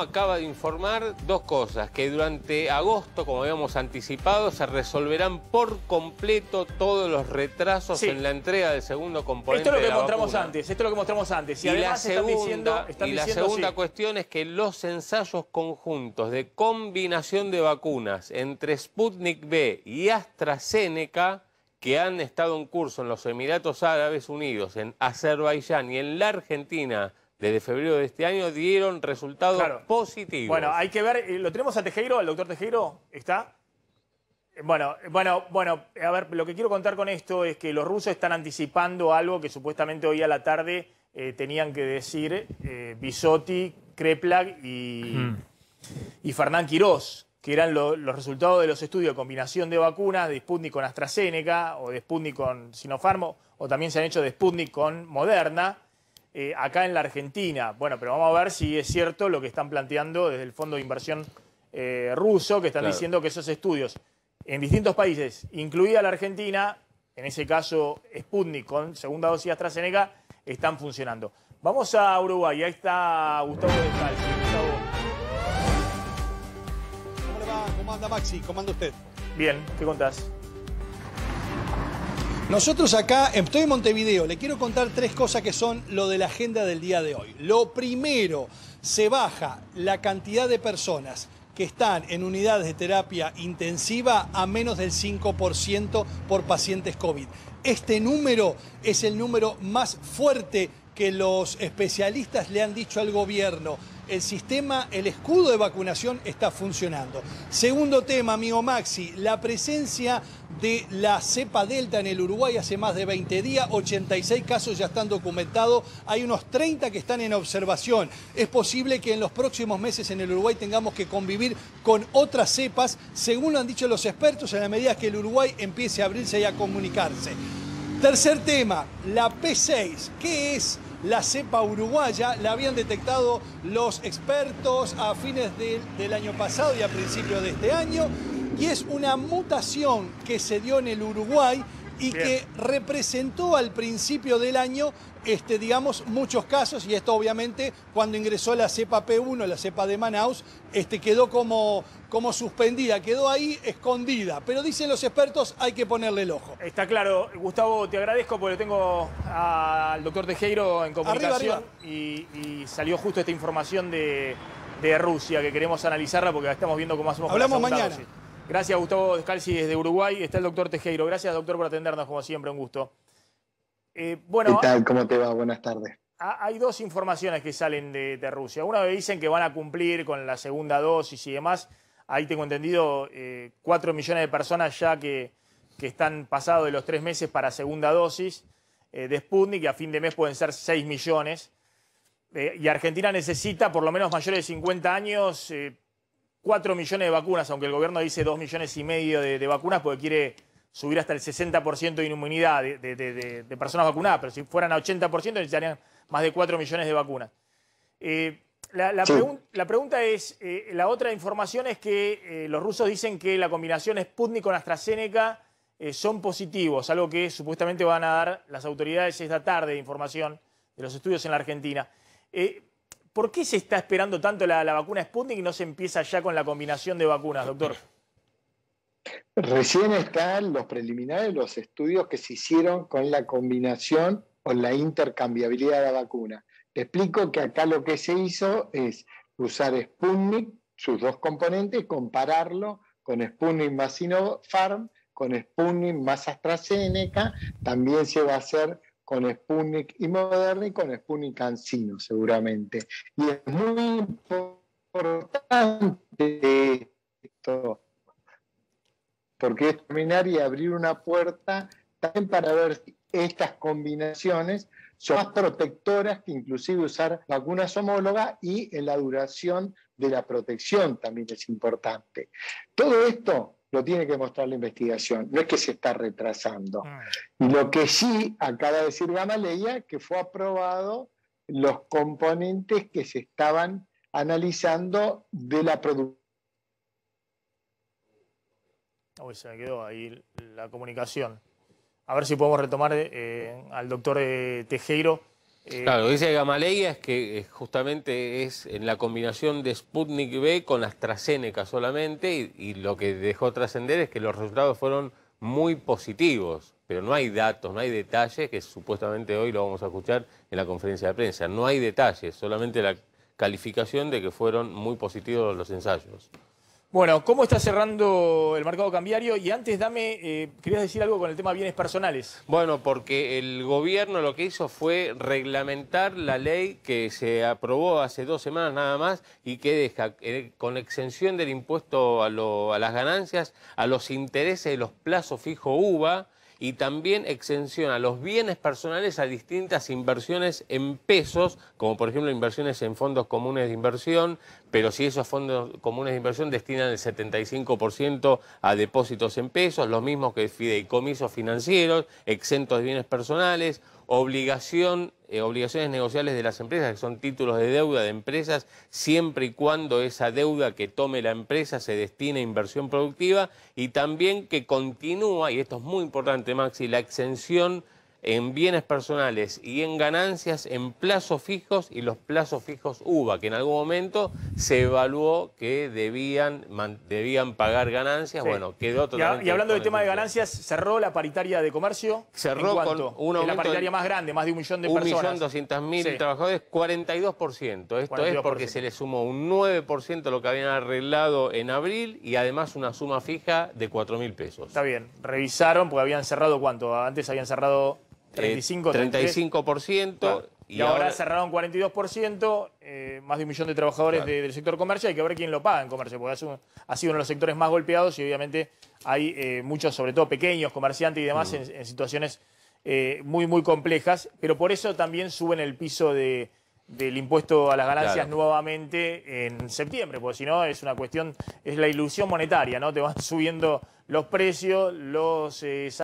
acaba de informar 2 cosas, que durante agosto, como habíamos anticipado, se resolverán por completo todos los retrasos en la entrega del segundo componente Esto es lo que de la mostramos vacuna. antes, esto es lo que mostramos antes. Y además la segunda cuestión es que los ensayos conjuntos de combinación de vacunas entre Sputnik V y AstraZeneca que han estado en curso en los Emiratos Árabes Unidos, en Azerbaiyán y en la Argentina desde febrero de este año dieron resultados positivos. Bueno, hay que ver, ¿lo tenemos a Tejero, al doctor Tejero? ¿Está? Bueno, a ver, lo que quiero contar con esto es que los rusos están anticipando algo que supuestamente hoy a la tarde tenían que decir Bisotti, Kreplak y Fernán Quirós, que eran los resultados de los estudios de combinación de vacunas de Sputnik con AstraZeneca o de Sputnik con Sinopharm, o también se han hecho de Sputnik con Moderna, acá en la Argentina. Bueno, pero vamos a ver si es cierto lo que están planteando desde el Fondo de Inversión ruso, que están diciendo que esos estudios en distintos países, incluida la Argentina, en ese caso Sputnik con segunda dosis AstraZeneca, están funcionando. Vamos a Uruguay, ahí está Gustavo Descalzi. Gustavo. ¿Cómo le va? ¿Cómo anda Maxi? ¿Cómo anda usted? Bien, ¿qué contás? Nosotros acá estoy en Montevideo. Le quiero contar 3 cosas que son lo de la agenda del día de hoy. Lo primero, se baja la cantidad de personas que están en unidades de terapia intensiva a menos del 5% por pacientes COVID. Este número es el número más fuerte que los especialistas le han dicho al gobierno. El sistema, el escudo de vacunación está funcionando. Segundo tema, amigo Maxi, la presencia de la cepa Delta en el Uruguay hace más de 20 días, 86 casos ya están documentados, hay unos 30 que están en observación. Es posible que en los próximos meses en el Uruguay tengamos que convivir con otras cepas, según lo han dicho los expertos, en la medida que el Uruguay empiece a abrirse y a comunicarse. Tercer tema, la P6, ¿qué es la cepa uruguaya? La habían detectado los expertos a fines del año pasado y a principios de este año, y es una mutación que se dio en el Uruguay y que representó al principio del año, digamos, muchos casos, y esto obviamente cuando ingresó la cepa P1, la cepa de Manaus, quedó como suspendida, quedó ahí escondida. Pero dicen los expertos, hay que ponerle el ojo. Está claro. Gustavo, te agradezco porque tengo al doctor Tejero en comunicación. Y salió justo esta información de Rusia que queremos analizarla porque estamos viendo cómo hacemos. Hablamos mañana. Dosis. Gracias, Gustavo Descalzi, desde Uruguay. Está el doctor Tejero. Gracias, doctor, por atendernos, como siempre, un gusto. Bueno, ¿qué tal? ¿Cómo te va? Buenas tardes. Hay 2 informaciones que salen de Rusia. Una vez dicen que van a cumplir con la segunda dosis y demás. Ahí tengo entendido 4 millones de personas ya que están pasados de los 3 meses para segunda dosis de Sputnik, y a fin de mes pueden ser 6 millones. Y Argentina necesita, por lo menos mayores de 50 años, 4 millones de vacunas, aunque el gobierno dice 2,5 millones de vacunas porque quiere subir hasta el 60% de inmunidad de personas vacunadas, pero si fueran a 80% necesitarían más de 4 millones de vacunas. La pregunta es, la otra información es que los rusos dicen que la combinación Sputnik con AstraZeneca son positivos, algo que supuestamente van a dar las autoridades esta tarde de información de los estudios en la Argentina. ¿Por qué se está esperando tanto la vacuna Sputnik y no se empieza ya con la combinación de vacunas, doctor? Recién están los preliminares, los estudios que se hicieron con la combinación o la intercambiabilidad de la vacuna. Te explico que acá lo que se hizo es usar Sputnik, sus 2 componentes, y compararlo con Sputnik más Sinopharm, con Sputnik más AstraZeneca. También se va a hacer con Sputnik y Moderna y con Sputnik CanSino seguramente. Y es muy importante esto, porque es terminar y abrir una puerta también para ver si estas combinaciones son más protectoras que inclusive usar vacunas homólogas, y en la duración de la protección también es importante. Todo esto lo tiene que mostrar la investigación, no es que se está retrasando. Y lo que sí acaba de decir Gamaleya, que fue aprobado los componentes que se estaban analizando de la producción. Uy, se me quedó ahí la comunicación. A ver si podemos retomar al doctor Tejero. Claro, lo que dice Gamaleya es que justamente es en la combinación de Sputnik V con AstraZeneca solamente, y lo que dejó trascender es que los resultados fueron muy positivos, pero no hay datos, no hay detalles, que supuestamente hoy lo vamos a escuchar en la conferencia de prensa. No hay detalles, solamente la calificación de que fueron muy positivos los ensayos. Bueno, ¿cómo está cerrando el mercado cambiario? Y antes, querías decir algo con el tema bienes personales. Bueno, porque el gobierno lo que hizo fue reglamentar la ley que se aprobó hace 2 semanas nada más y que deja con exención del impuesto a las ganancias, a los intereses de los plazos fijos UVA, y también exención a los bienes personales a distintas inversiones en pesos, como por ejemplo inversiones en fondos comunes de inversión, pero si esos fondos comunes de inversión destinan el 75% a depósitos en pesos, lo mismo que fideicomisos financieros, exentos de bienes personales, obligaciones negociables de las empresas, que son títulos de deuda de empresas, siempre y cuando esa deuda que tome la empresa se destine a inversión productiva, y también que continúa, y esto es muy importante, Maxi, la exención en bienes personales y en ganancias en plazos fijos y los plazos fijos UVA, que en algún momento se evaluó que debían pagar ganancias. Sí. Bueno, quedó totalmente... Y hablando del tema de ganancias, cerró la paritaria de comercio. Cerró con un aumento... la paritaria más grande, más de 1 millón de personas. 1.200.000 trabajadores, 42%. Esto 42%. Es porque se le sumó un 9% lo que habían arreglado en abril y además una suma fija de 4.000 pesos. Está bien. Revisaron, porque habían cerrado, ¿cuánto? Antes habían cerrado... 35%. Claro. Y ahora cerraron 42%, más de 1 millón de trabajadores del sector comercio. Hay que ver quién lo paga en comercio, porque ha sido uno de los sectores más golpeados y obviamente hay muchos, sobre todo pequeños comerciantes y demás, en situaciones muy, muy complejas. Pero por eso también suben el piso del impuesto a las ganancias nuevamente en septiembre, porque si no es una cuestión, es la ilusión monetaria, ¿no? Te van subiendo los precios, los